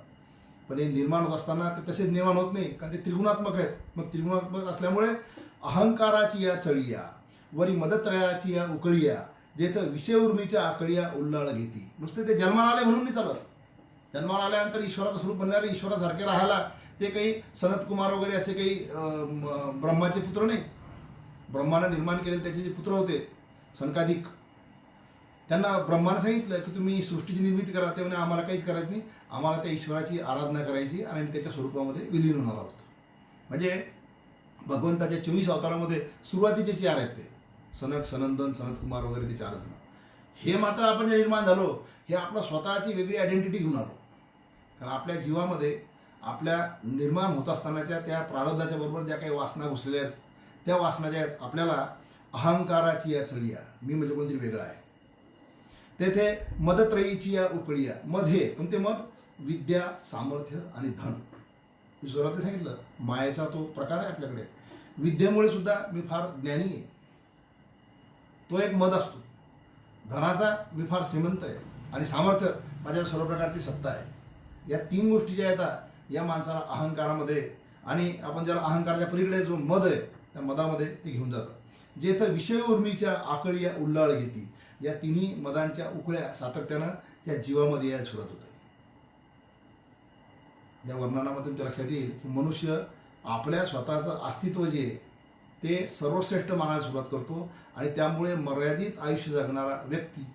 पण हे निर्माण होत असताना ते तसेच निर्माण होत नाही कारण ते त्रिगुणात्मक आहेत. मग त्रिगुणात्मक असल्यामुळे अहंकाराची या चळिया वरी मदत्रयाची या उकळिया जेथ विषय उर्मीच्या आकळिया उल्लाळ घेती. नुसते ते जन्माला आले म्हणून नाही चालत. जन्माला आल्यानंतर ईश्वराचं स्वरूप बनणारे ईश्वरासारखे राहायला ते काही सनत कुमार वगैरे असे काही ब्रह्माचे पुत्र नाही. ब्रह्मानं निर्माण केलेले त्याचे जे पुत्र होते सनकादिक, त्यांना ब्रह्मानं सांगितलं की तुम्ही सृष्टीची निर्मिती करा. ते म्हणे आम्हाला काहीच करायचं नाही, आम्हाला त्या ईश्वराची आराधना करायची आणि आम्ही त्याच्या स्वरूपामध्ये विलीन होणार आहोत. म्हणजे भगवंताच्या 24 अवतारामध्ये सुरुवातीचे 4 आहेत ते सनक, सनंदन, सनत कुमार वगैरे ते 4 जण. हे मात्र आपण जे निर्माण झालो हे आपला स्वतःची वेगळी आयडेंटिटी घेऊन आलो. कारण आपल्या जीवामध्ये आपल्या निर्माण होत असतानाच्या त्या प्रारब्धाच्या बरोबर ज्या काही वासना घुसलेल्या आहेत त्या वासना ज्या आहेत आपल्याला अहंकाराची या चळिया, मी म्हणजे कोणतरी वेगळा आहे. तेथे मदत्रयीची या उकळिया. मध्ये कोणते मद? विद्या, सामर्थ्य आणि धन. मी सुरुवातीला सांगितलं मायेचा तो प्रकार आहे आपल्याकडे. विद्येमुळे सुद्धा मी फार ज्ञानी आहे, तो एक मद असतो. धनाचा मी फार श्रीमंत आहे आणि सामर्थ्य माझ्या सर्व प्रकारची सत्ता आहे. या 3 गोष्टी ज्या येतात या माणसाला अहंकारामध्ये आणि आपण ज्याला अहंकाराच्या पलीकडे जो मद आहे त्या मदामध्ये ते घेऊन जातात. जे तर विषय उर्मीच्या आकळीया उल्लाळ घेती. या 3ही मदांच्या उकळ्या सातत्यानं त्या जीवामध्ये यायला सुरुवात होते. या वर्णनामध्ये तुमच्या लक्षात येईल की मनुष्य आपल्या स्वतःचं अस्तित्व जे ते सर्वश्रेष्ठ मानायला सुरुवात करतो आणि त्यामुळे मर्यादित आयुष्य जगणारा व्यक्ती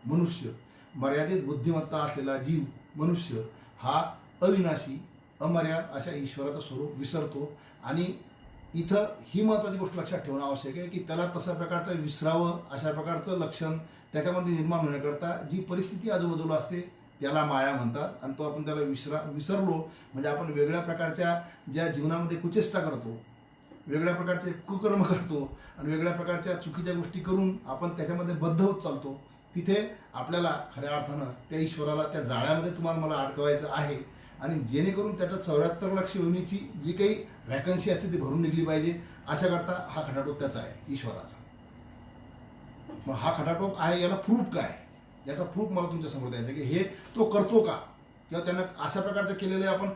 मनुष्य, मर्यादित बुद्धिमत्ता असलेला जीव मनुष्य हा अविनाशी अमर्याद अशा ईश्वराचं स्वरूप विसरतो. आणि इथं ही महत्त्वाची गोष्ट लक्षात ठेवणं आवश्यक आहे की त्याला तशा प्रकारचं विसरावं अशा प्रकारचं लक्षण त्याच्यामध्ये निर्माण होण्याकरता जी परिस्थिती आजूबाजूला असते त्याला माया म्हणतात. आणि तो आपण त्याला विसरलो म्हणजे आपण वेगळ्या प्रकारच्या ज्या जीवनामध्ये कुचेष्टा करतो, वेगळ्या प्रकारचे कुकर्म करतो आणि वेगळ्या प्रकारच्या चुकीच्या गोष्टी करून आपण त्याच्यामध्ये बद्ध होत चालतो, तिथे आपल्याला खऱ्या अर्थानं त्या ईश्वराला त्या जाळ्यामध्ये तुम्हाला मला अडकवायचं आहे. आणि जेणेकरून त्याच्या 74 लाख योनीची जी काही व्हॅकन्सी असते ती भरून निघली पाहिजे अशा करता हा खटाटोप त्याचा आहे ईश्वराचा. मग हा खटाटोप आहे याला प्रूफ काय, याचा प्रूफ मला तुमच्या समोर द्यायचा की हे तो करतो का, किंवा त्यानं अशा प्रकारचं केलेलं आहे आपण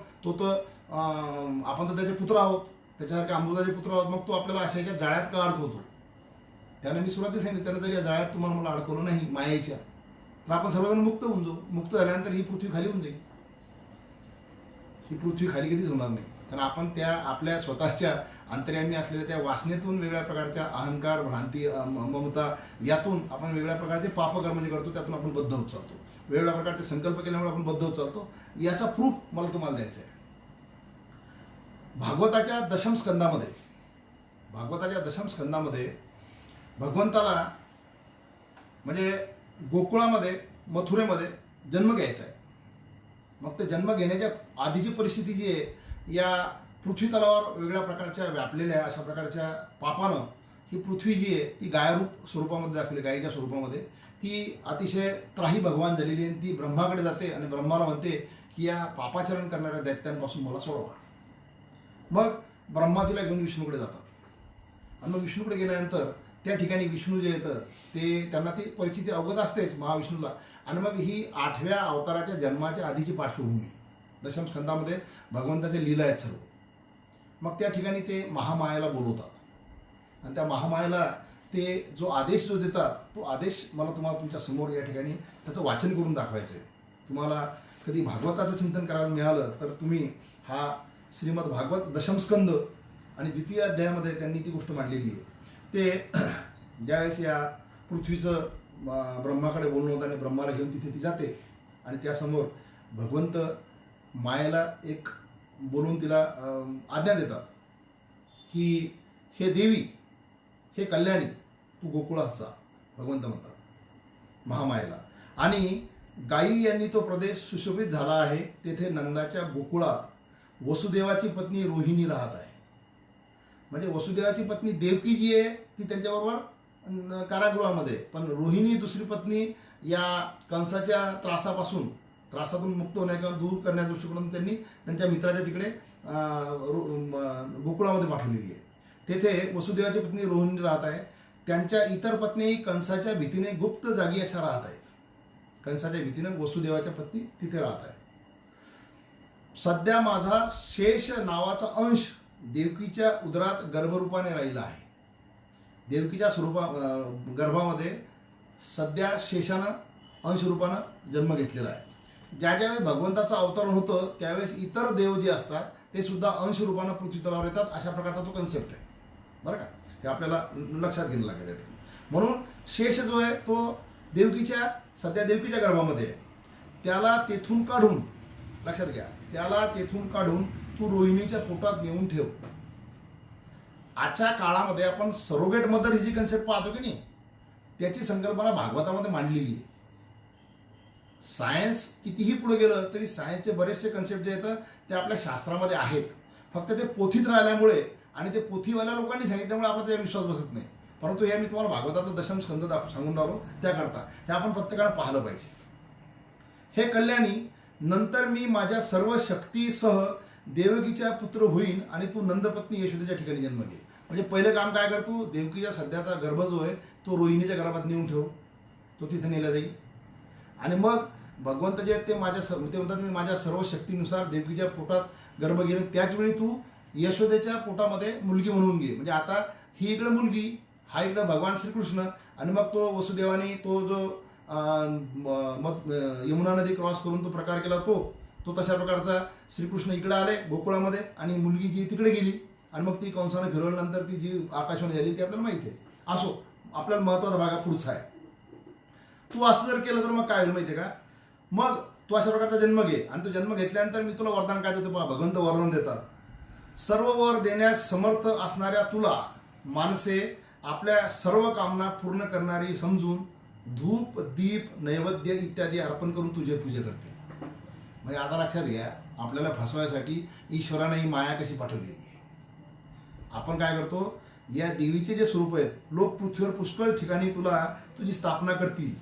तर त्याचे पुत्र आहोत, त्याच्यासारखे अमृताचे पुत्र आहोत, मग तो आपल्याला अशा याच्या जाळ्यात का अडकवतो. त्यानं मी सुरुवातीला सांगितलं त्यानं जर या जाळ्यात तुम्हाला मला अडकवलं नाही मायेच्या तर आपण सर्वजण मुक्त होऊन जाऊ. मुक्त झाल्यानंतर ही पृथ्वी खाली होऊन जाईल. ही पृथ्वी खाली कधीच होणार नाही, कारण आपण त्या आपल्या स्वतःच्या अंतर्यामी असलेल्या त्या वासनेतून वेगळ्या प्रकारच्या अहंकार, भ्रांती, ममता यातून आपण वेगळ्या प्रकारचे पापकर्म जे करतो त्यातून आपण बद्ध होत चालतो. वेगवेगळ्या प्रकारचे संकल्प केल्यामुळे आपण बद्ध होत चालतो. याचा प्रूफ मला तुम्हाला द्यायचा आहे. भागवताच्या दशम स्कंदामध्ये भगवंताला म्हणजे गोकुळामध्ये मथुरेमध्ये जन्म घ्यायचा आहे. मग ते जन्म घेण्याच्या आधीची परिस्थिती जी आहे या पृथ्वी तलावर वेगळ्या प्रकारच्या व्यापलेल्या अशा प्रकारच्या पापानं ही पृथ्वी जी आहे ती गायरूप स्वरूपामध्ये दाखवली, गायीच्या स्वरूपामध्ये ती अतिशय त्राही भगवान झालेली आहे. ती ब्रह्माकडे जाते आणि ब्रह्माला म्हणते की या पापाचरण करणाऱ्या दैत्यांपासून मला सोडवा. मग ब्रह्मा तिला घेऊन विष्णूकडे जातात आणि मग विष्णूकडे गेल्यानंतर त्या ठिकाणी विष्णू जे येतं ते त्यांना ती परिस्थिती अवगत असतेच महाविष्णूला. आणि मग ही 8व्या अवताराच्या जन्माच्या आधीची पार्श्वभूमी दशम स्कंदामध्ये भगवंताच्या लीला आहेत सर्व. मग त्या ठिकाणी ते महामायाला बोलवतात आणि त्या महामायाला ते जो आदेश देतात तो आदेश तुम्हाला तुमच्या समोर या ठिकाणी त्याचं वाचन करून दाखवायचं आहे. तुम्हाला कधी भागवताचं चिंतन करायला मिळालं तर तुम्ही हा श्रीमद भागवत दशमस्कंद आणि द्वितीय अध्यायामध्ये त्यांनी ती गोष्ट मांडलेली आहे. ते ज्यावेळेस या पृथ्वीचं ब्रह्माकडे बोलणं होतं आणि ब्रह्माला घेऊन तिथे ती जाते आणि त्यासमोर भगवंत मायेला एक बोलून तिला आज्ञा देतात की हे देवी, हे कल्याणी, तू गोकुळात जा, भगवंत म्हणतात महामायेला. आणि गायी यांनी तो प्रदेश सुशोभित झाला आहे. तेथे नंदाच्या गोकुळात वसुदेवाची पत्नी रोहिणी राहत आहे. म्हणजे वसुदेवाची पत्नी देवकी जी आहे ती त्यांच्याबरोबर कारागृहामध्ये, पण रोहिणी दुसरी पत्नी या कंसाच्या त्रासातून मुक्त होण्या किंवा दूर करण्याच्या दृष्टीकोनातून त्यांनी त्यांच्या मित्राच्या तिकडे गोकुळामध्ये पाठवलेली आहे. तेथे वसुदेवाची पत्नी रोहिणी राहत आहे. त्यांच्या इतर पत्नी कंसाच्या भीतीने गुप्त जागी अशा राहत आहेत. कंसाच्या भीतीने वसुदेवाच्या पत्नी तिथे राहत आहे. सध्या माझा शेष नावाचा अंश देवकीच्या उदरात गर्भरूपाने राहिला आहे. देवकीच्या गर्भामध्ये सध्या शेषानं अंशरूपानं जन्म घेतलेला आहे. ज्यावेळेस भगवंताचं अवतरण होतं त्यावेळेस इतर देव जे असतात ते सुद्धा अंशरूपानं पृथ्वी तलावर येतात. अशा प्रकारचा तो कन्सेप्ट आहे बरं का. हे आपल्याला लक्षात घ्यायला लागेल. म्हणून शेष जो आहे तो सध्या देवकीच्या गर्भामध्ये आहे. त्याला तेथून काढून, लक्षात घ्या, त्याला तेथून काढून तू रोहिणीच्या पोटात नेऊन ठेव. आजच्या काळामध्ये आपण सरोगेट मदर ही जी कन्सेप्ट पाहतो की नाही त्याची संकल्पना भागवतामध्ये मांडलेली आहे. सायन्स कितीही पुढे गेलं तरी सायन्सचे बरेचसे कन्सेप्ट जे आहेत ते आपल्या शास्त्रामध्ये आहेत. फक्त ते पोथीत राहिल्यामुळे आणि ते पोथीवाल्या लोकांनी सांगितल्यामुळे आपला त्यावर विश्वास बसत नाही. परंतु हे मी तुम्हाला भागवतातलं दशम स्कंद सांगून राहिलो त्याकरता हे आपण प्रत्येकानं पाहिलं पाहिजे. हे कल्याणी, नंतर मी माझ्या सर्व शक्तीसह देवकीच्या पुत्र होईन आणि तू नंदपत्नी यशोदेच्या ठिकाणी जन्म घे. म्हणजे पहिलं काम काय करतो, देवकीच्या सध्याचा गर्भ जो आहे तो रोहिणीच्या गर्भात नेऊन ठेव, तो तिथे नेला जाईल. आणि मग भगवंत जे आहेत ते म्हणतात मी माझ्या सर्व शक्तीनुसार देवकीच्या पोटात गर्भ घेईन. त्याचवेळी तू यशोदेच्या पोटामध्ये मुलगी म्हणून घे. म्हणजे आता ही इकडं मुलगी, हा इकडं भगवान श्रीकृष्ण, आणि मग तो वसुदेवाने तो जो यमुना नदी क्रॉस करून तो प्रकार केला तो तशा प्रकारचा श्रीकृष्ण इकडे आले गोकुळामध्ये आणि मुलगी जी तिकडे गेली आणि मग ती कंसाने फिरवल्यानंतर ती जी आकाशवाणी झाली ती आपल्याला माहिती आहे. असो, आपल्याला महत्त्वाचा भाग पुढचा आहे. तू असं जर केलं तर मग काय होईल माहिती आहे का, मग तू अशा प्रकारचा जन्म घे आणि तो जन्म घेतल्यानंतर मी तुला वरदान काय देतो पहा, भगवंत वरदान देतात। सर्व वर देण्यास समर्थ असणाऱ्या तुला माणसे आपल्या सर्व कामना पूर्ण करणारी समजून धूप दीप नैवेद्य इत्यादी अर्पण करून तुझे पूजा करते। म्हणजे आता लक्षात घ्या, आपल्याला फसवायसाठी ईश्वराने ही माया कशी पाठवलेली आहे। आपण काय करतो, या देवीचे जे स्वरूप आहेत, लोक पृथ्वीवर पुष्कळ ठिकाणी तुला तुझी स्थापना करतील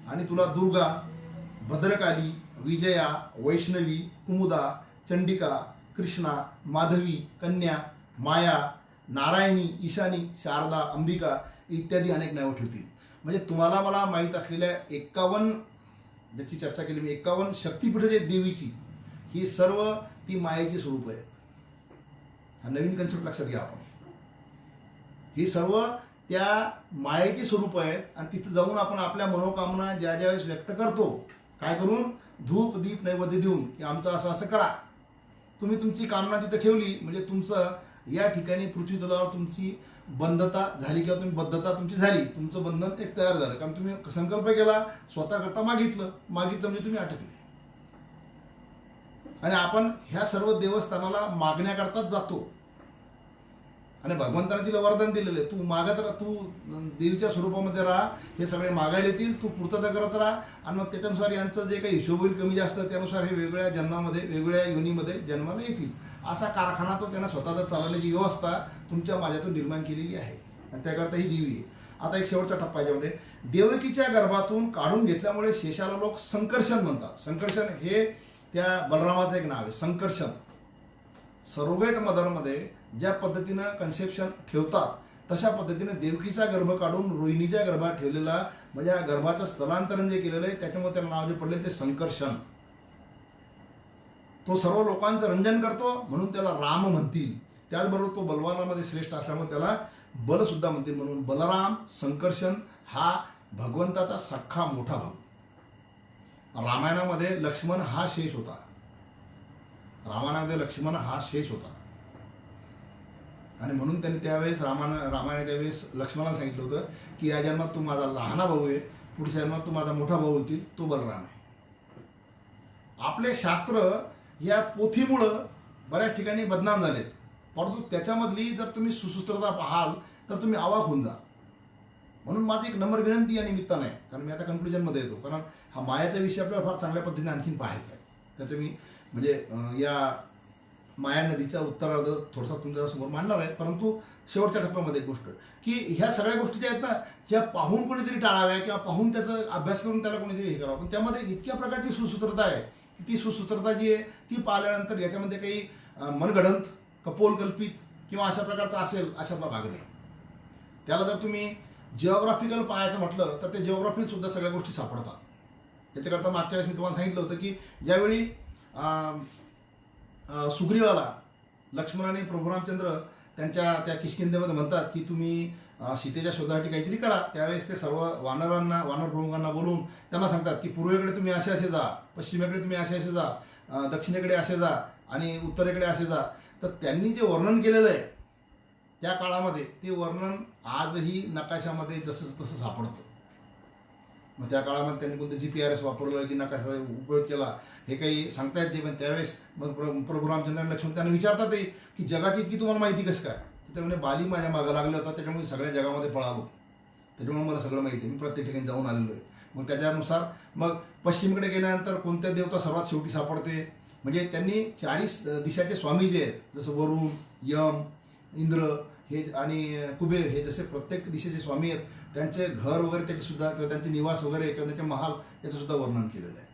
आणि तुला दुर्गा, भद्रकाली, विजया, वैष्णवी, कुमुदा, चंडिका, कृष्णा, माधवी, कन्या, माया, नारायणी, ईशानी, शारदा, अंबिका इत्यादी अनेक नावं ठेवतील। म्हणजे तुम्हाला मला माहीत असलेल्या 51 ज्याची चर्चा केली मी, 51 शक्तिपीठं जे देवीची, ही सर्व ती मायेची स्वरूप आहेत। हा नवीन कन्सेप्ट लक्षात घ्या आपण। ही सर्व त्या मायेची स्वरूप आहेत आणि तिथे जाऊन आपण आपल्या मनोकामना ज्या ज्यावेळेस व्यक्त करतो, काय करून, धूप दीप नैवेद्य देऊन की आमचं असं असं करा, तुम्ही तुमची कामना तिथे ठेवली म्हणजे तुमचं या ठिकाणी पृथ्वी तलावर तुमची बंधता झाली किंवा तुम्ही बद्धता तुमची झाली, तुमचं बंधन एक तयार झालं। कारण तुम्ही संकल्प केला, स्वतः करता मागितलं म्हणजे तुम्ही अटकले। आणि आपण ह्या सर्व देवस्थानाला मागण्याकरताच जातो आणि भगवंताने तिला वरदान दिलेलं आहे, तू मागत राहा, तू देवीच्या स्वरूपामध्ये राहा, हे सगळे मागायला येतील, तू पूर्तता करत राहा आणि मग त्याच्यानुसार यांचं जे काही हिशोब होईल कमी जास्त, त्यानुसार हे वेगवेगळ्या जन्मामध्ये वेगवेगळ्या योनीमध्ये जन्माला येतील। असा कारखाना तो त्यांना स्वतःचा चालवण्याची व्यवस्था तुमच्या माझ्यातून निर्माण केलेली आहे आणि त्याकरता ही देवी आहे। आता एक शेवटचा टप्पा याच्यामध्ये, देवकीच्या गर्भातून काढून घेतल्यामुळे शेषाला लोक संकर्षण म्हणतात। संकर्षण हे त्या बलरामाचं एक नाव आहे, संकर्षण। सरोगेट मदरमध्ये ज्या पद्धतीनं कन्सेप्शन ठेवतात तशा पद्धतीने देवकीचा गर्भ काढून रोहिणीच्या गर्भात ठेवलेला, म्हणजे या गर्भाचं स्थलांतरण जे केलेलं आहे त्याच्यामुळे त्याला नाव जे पडले ते संकर्षण। तो सर्व लोकांचं रंजन करतो म्हणून त्याला राम म्हणतील। त्याचबरोबर तो बलवानामध्ये श्रेष्ठ असल्यामुळे त्याला बल सुद्धा म्हणतील, म्हणून बलराम संकर्षण हा भगवंताचा सख्खा मोठा भाऊ। रामायणामध्ये लक्ष्मण हा शेष होता, रामायणामध्ये लक्ष्मण हा शेष होता आणि म्हणून त्यांनी त्यावेळेस रामायणाच्या वेळेस लक्ष्मणाला सांगितलं होतं की या जन्मात तू माझा लहाना भाऊ आहे, पुढच्या जन्मात तू माझा मोठा भाऊ होतील, तो बलराम आहे। आपले शास्त्र या पोथीमुळं बऱ्याच ठिकाणी बदनाम झालेत, परंतु त्याच्यामधली जर तुम्ही सुसूत्रता पाहाल तर तुम्ही अवाक होऊन जा। म्हणून माझी एक नम्र विनंती या निमित्तानं आहे, कारण मी आता कन्क्लुजनमध्ये येतो, कारण हा मायाचा विषय आपल्याला फार चांगल्या पद्धतीने आणखीन पाहायचा आहे। त्याचं मी म्हणजे या माया नदीचा उत्तरार्ध थोडासा तुमच्यासमोर मांडणार आहे, परंतु शेवटच्या टप्प्यामध्ये एक गोष्ट की ह्या सगळ्या गोष्टी ज्या आहेत ना, ह्या पाहून कोणीतरी टाळाव्या किंवा पाहून त्याचा अभ्यास करून त्याला कोणीतरी हे करावं, पण त्यामध्ये इतक्या प्रकारची सुसूत्रता आहे की ती सुसूत्रता जी आहे ती पाहिल्यानंतर याच्यामध्ये काही मनगडंत कपोलकल्पित किंवा अशा प्रकारचं असेल अशातला भाग नाही। त्याला जर तुम्ही जिओग्राफिकल पाहायचं म्हटलं तर ते जिओग्राफीत सुद्धा सगळ्या गोष्टी सापडतात। त्याच्याकरता मागच्या वेळेस मी तुम्हाला सांगितलं होतं की ज्यावेळी सुग्रीवाला लक्ष्मणाने प्रभू रामचंद्र त्यांच्या त्या किष्किंधेमध्ये म्हणतात की तुम्ही सीतेच्या शोधासाठी काहीतरी करा, त्यावेळेस ते सर्व वानरांना, वानर प्रमुखांना बोलून त्यांना सांगतात की पूर्वेकडे तुम्ही असे असे जा, पश्चिमेकडे तुम्ही असे असे जा, दक्षिणेकडे असे जा आणि उत्तरेकडे असे जा। तर त्यांनी जे वर्णन केलेलं आहे त्या काळामध्ये ते वर्णन आजही नकाशामध्ये जसं तसं सापडतं। मग त्या काळामध्ये त्यांनी कोणतं GPRS वापरलं की नकाशाचा उपयोग केला हे काही सांगता येत नाही, पण त्यावेळेस मग प्रभू रामचंद्र लक्ष्मण त्यांना विचारतात की जगाची इतकी तुम्हाला माहिती कसं काय? तर म्हणजे बाली माझ्या मागं लागलं होता, त्याच्यामुळे सगळ्या जगामध्ये पळालो, त्याच्यामुळे मला सगळं माहिती आहे, मी प्रत्येक ठिकाणी जाऊन आलेलो आहे। मग त्याच्यानुसार मग पश्चिमेकडे गेल्यानंतर कोणत्या देवता सर्वात शेवटी सापडते, म्हणजे त्यांनी 40 दिशाचे स्वामी जे आहेत, जसं वरुण, यम, इंद्र हे आणि कुबेर हे जसे प्रत्येक दिशेचे स्वामी आहेत, त्यांचे घर वगैरे त्याचे सुद्धा किंवा त्यांचे निवास वगैरे किंवा त्यांचे महाल याचं सुद्धा वर्णन केलेलं आहे।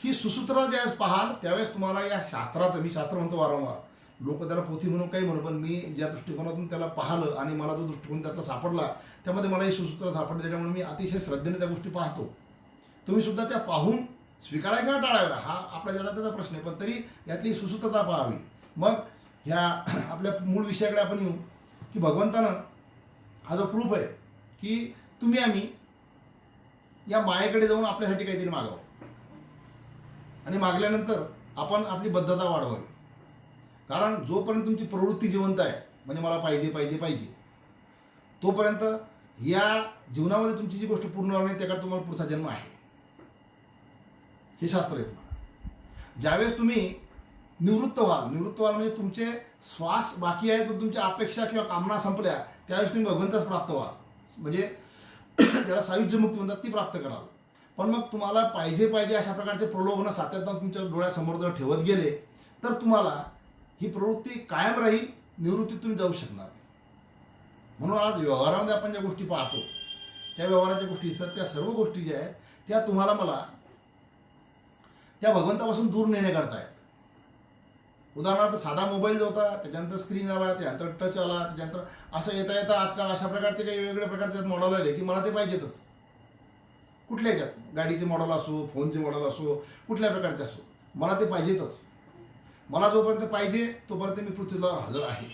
ही सुसूत्र ज्यावेळेस पाहाल त्यावेळेस तुम्हाला या शास्त्राचं, मी शास्त्र म्हणतो वारंवार, लोक त्याला पोथी म्हणून काही म्हणू, पण मी ज्या दृष्टिकोनातून त्याला पाहिलं आणि मला जो दृष्टिकोन त्यातला सापडला त्यामध्ये मला ही सुसूत्र सापडली, त्याच्यामुळे मी अतिशय श्रद्धेने त्या गोष्टी पाहतो। तुम्ही सुद्धा त्या पाहून स्वीकारायला किंवा टाळाव्या हा आपल्या जगाचा प्रश्न आहे, पण तरी यातली सुसूत्रता पाहावी। मग ह्या आपल्या मूळ विषयाकडे आपण येऊ की भगवंतानं हा जो प्रूफ आहे की तुम्ही आम्ही या मायेकडे जाऊन आपल्यासाठी काहीतरी मागावं आणि मागल्यानंतर आपण आपली बद्धता वाढवावी, कारण जोपर्यंत तुमची प्रवृत्ती जिवंत आहे म्हणजे मला पाहिजे पाहिजे पाहिजे तोपर्यंत या जीवनामध्ये तुमची जी गोष्ट पूर्ण होणार नाही त्याकडे तुम्हाला पुढचा जन्म आहे। हे शास्त्र आहे पुन्हा. ज्यावेळेस तुम्ही निवृत्त व्हाल म्हणजे तुमचे श्वास बाकी आहेत पण तुमच्या अपेक्षा किंवा कामना संपल्या, त्यावेळेस तुम्ही भगवंताच प्राप्त व्हाल. म्हणजे ज्याला सायुज्य मुक्ती म्हणतात ती प्राप्त कराल. पण मग तुम्हाला पाहिजे अशा प्रकारचे प्रलोभन सातत्यानं तुमच्या डोळ्यासमोर जर ठेवत गेले तर तुम्हाला ही प्रवृत्ती कायम राहील, निवृत्तीत तुम्ही जाऊ शकणार नाही. म्हणून आज व्यवहारामध्ये आपण ज्या गोष्टी पाहतो त्या व्यवहाराच्या गोष्टी असतात, त्या सर्व गोष्टी ज्या आहेत त्या तुम्हाला मला त्या भगवंतापासून दूर नेण्याकरता आहेत. उदाहरणार्थ साधा मोबाईल जो होता त्याच्यानंतर स्क्रीन आला, त्यानंतर टच आला, त्याच्यानंतर असं येता आजकाल अशा प्रकारचे काही वेगवेगळ्या प्रकारचे मॉडेल आले की मला ते पाहिजेतच. कुठल्या ह्याच्यात गाडीचे मॉडेल असो, फोनचे मॉडेल असो, कुठल्या प्रकारचे असो, मला ते पाहिजेतच. मला जोपर्यंत पाहिजे तोपर्यंत मी पृथ्वीला हजर आहे.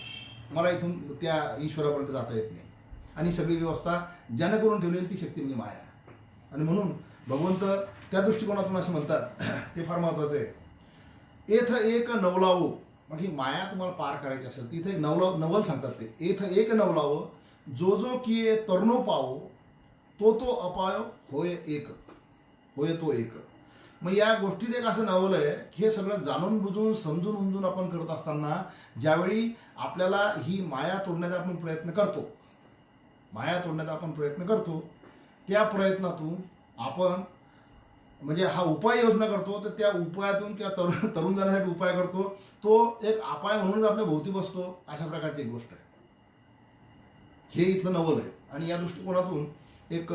मला इथून त्या ईश्वरापर्यंत जाता येत नाही. आणि सगळी व्यवस्था ज्यानं करून ठेवलेली ती शक्ती म्हणजे माया. आणि म्हणून भगवंत त्या दृष्टिकोनातून असं म्हणतात, ते फार महत्त्वाचं आहे. एथ एक नवलावो, मग ही माया तुम्हाला पार करायची असेल तिथे एक नवल सांगतात ते. एथ एक नवलावो, जो किये तरुणो पावो, तो अपाय होय एक, होय तो एक. मग या गोष्टीत एक असं नवल आहे की हे सगळं जाणून बुजून समजून उमजून आपण करत असताना ज्यावेळी आपल्याला ही माया तोडण्याचा आपण प्रयत्न करतो, त्या प्रयत्नातून आपण म्हणजे हा उपाय योजना करतो, तर त्या उपायातून किंवा तरुण जाण्यासाठी उपाय करतो, तो एक अपाय म्हणूनच आपल्या भोवती बसतो. अशा प्रकारची एक गोष्ट आहे. हे इथलं नवल आहे. आणि या दृष्टिकोनातून एक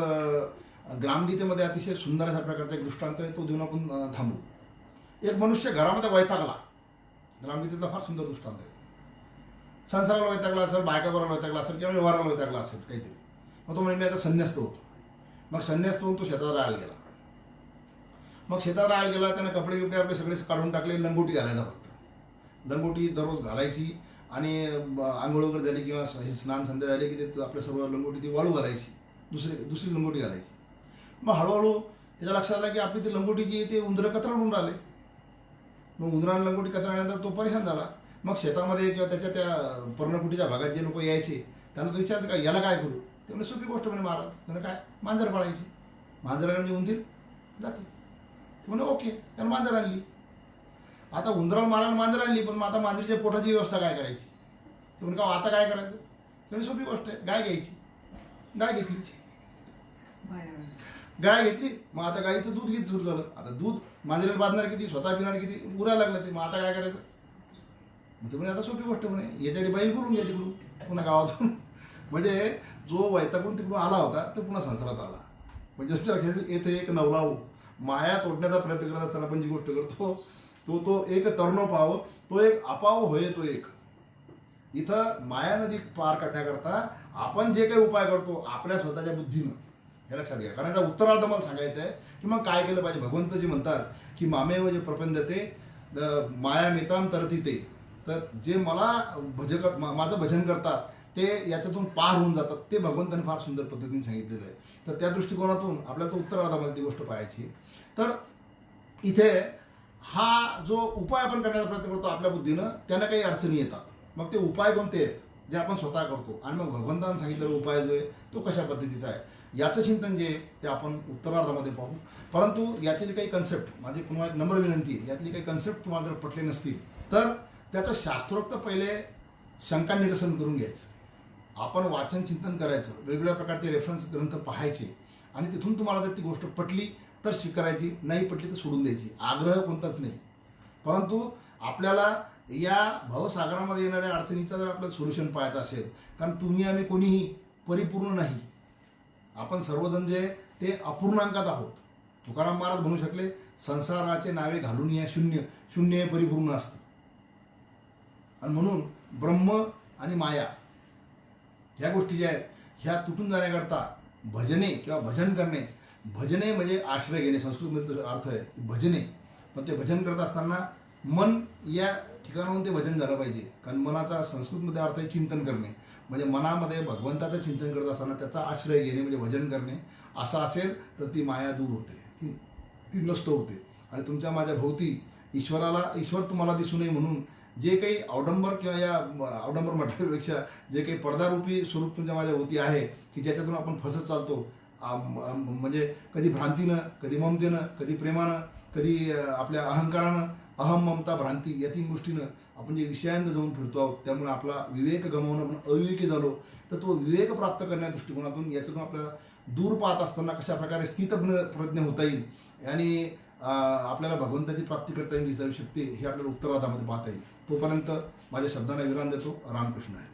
ग्रामगीतेमध्ये अतिशय सुंदर अशा प्रकारचा एक दृष्टांत आहे, तो देऊन आपण थांबू. एक मनुष्य घरामध्ये वैतागला, ग्रामगीतेतला फार सुंदर दृष्टांत आहे. संसाराला वैतागला असेल, बायका बरोबर वैतागला असेल किंवा व्यवहाराला वैतागला असेल काहीतरी. मग तो म्हणजे मी आता संन्यस्त होतो. मग संन्यस्त होऊन तो शेतात राहायला गेला. मग शेतात राहायला गेला, त्यानं कपडे बिपडे आपले सगळे काढून टाकले, लंगोटी घालायचा फक्त. लंगोटी दररोज घालायची आणि आंघोळ वगैरे झाली किंवा स्नान संध्या झाली की ते आपल्या सर्व लंगोटी ती वाळू घालायची, दुसरी लंगोटी घालायची. मग हळूहळू त्याच्या लक्षात आलं की आपली ती लंगोटी जी आहे ते उंदरं कचराडून राहिले. मग उंदराने लंगोटी कचराल्यानंतर तो परेशान झाला. मग शेतामध्ये किंवा त्याच्या त्या पर्णकुटीच्या भागात जे लोक यायचे त्यांना तो विचारतं का याला काय करू. ते म्हणजे सोपी गोष्ट म्हणे महाराज. त्यानं काय मांजर पाळायची. मांजर म्हणजे उंदीर जाते. ते म्हणे ओके, त्यानं मांजर आणली. आता उंदराला मारायला मांजर आणली, पण मग आता मांजरीच्या पोटाची व्यवस्था काय करायची. ते म्हणजे का आता काय करायचं. त्याने सोपी गोष्ट आहे, गाय घ्यायची. गाय घेतली. मग आता गाईचं दूध घेत सुरू झालं. आता दूध मांजरीला बांधणार किती, स्वतः पिणार किती, उरायला लागलं ते. मग आता काय करायचं. मग ते म्हणे आता सोपी गोष्ट म्हणे, याच्यासाठी बैल बोलून घ्या तिकडून पुन्हा गावातून. म्हणजे जो वैतागून तिकडून आला होता तो पुन्हा संसारात आला. म्हणजे येथे एक नवलावो, माया तोडण्याचा प्रयत्न करत असताना आपण जी गोष्ट करतो तो एक तरुण पाव, तो एक अपाव होय तो एक. इथं माया नदी पार करण्याकरता आपण जे काही उपाय करतो आपल्या स्वतःच्या बुद्धीनं, हे लक्षात घ्या. कारण याचा उत्तरार्ध मला सांगायचं आहे की मग काय केलं पाहिजे. भगवंत जी म्हणतात की मामेव जे प्रपंदते माया मिताम तरती ते, तर जे मला माझं भजन करतात ते याच्यातून पार होऊन जातात, ते भगवंतांनी फार सुंदर पद्धतीने सांगितलेलं आहे. तर त्या दृष्टिकोनातून आपल्याला तो उत्तरार्धामध्ये ती गोष्ट पाहायची. तर इथे हा जो उपाय आपण करण्याचा प्रयत्न करतो आपल्या बुद्धीनं, त्यांना काही अडचणी येतात. मग ते उपाय कोणते आहेत जे आपण स्वतः करतो, आणि मग भगवंतांनी सांगितलेला उपाय जो आहे तो कशा पद्धतीचा आहे, याचं चिंतन जे ते आपण उत्तरार्धामध्ये पाहू. परंतु यातली काही कन्सेप्ट, माझी पुन्हा एक नम्र विनंती आहे, यातली काही कन्सेप्ट तुम्हाला जर पटले नसतील तर त्याचं शास्त्रोक्त पहिले शंका निरसन करून घ्यायचं. आपण वाचन चिंतन करायचं, वेगवेगळ्या प्रकारचे रेफरन्स ग्रंथ पाहायचे, आणि तिथून तुम्हाला जर ती गोष्ट पटली तर स्वीकारायची, नाही पटली तर सोडून द्यायची. आग्रह कोणताच नाही. परंतु आपल्याला या भवसागरामध्ये येणाऱ्या अडचणीचा जर आपल्याला सोल्युशन पाहायचं असेल, कारण तुम्ही आम्ही कोणीही परिपूर्ण नाही, आपण सर्वजण जे ते अपूर्णांकात आहोत. तुकाराम महाराज म्हणू शकले, संसाराचे नावे घालून या शून्य, शून्य हे परिपूर्ण असतं. आणि म्हणून ब्रह्म आणि माया ह्या गोष्टी ज्या आहेत ह्या तुटून जाण्याकरता भजने किंवा भजन करणे, भजने म्हणजे आश्रय घेणे, संस्कृतमध्ये अर्थ आहे भजने. पण ते भजन करत असताना मन या ठिकाणाहून ते भजन झालं पाहिजे. कारण मनाचा संस्कृतमध्ये अर्थ आहे चिंतन करणे. म्हणजे मनामध्ये भगवंताचं चिंतन करत असताना त्याचा आश्रय घेणे म्हणजे भजन करणे. असं असेल तर ती माया दूर होते, ती नष्ट होते. आणि तुमच्या माझ्या भोवती ईश्वर तुम्हाला दिसू नये म्हणून जे काही अवडंबर किंवा या अवडंबर म्हटल्यापेक्षा जे काही पडदारूपी स्वरूप तुमच्या माझ्या भोवती आहे की ज्याच्यातून आपण फसत चालतो, म्हणजे कधी भ्रांतीनं, कधी ममतेनं, कधी प्रेमानं, कधी आपल्या अहंकारानं अहम ममता भ्रांती या तीन गोष्टीनं आपण जे विषयांत जाऊन फिरतो आहोत, त्यामुळे आपला विवेक गमावून आपण अविवेकी झालो. तर तो विवेक प्राप्त करण्या दृष्टिकोनातून याच्यातून आपल्याला दूर पाहत असताना कशा प्रकारे स्थितप्रज्ञ होता येईल आणि आपल्याला भगवंताची प्राप्ती करता येईल ही शकते हे आपल्याला उत्तरार्धामध्ये पाहता येईल. तोपर्यंत माझ्या शब्दांना विराम देतो. रामकृष्ण आहे.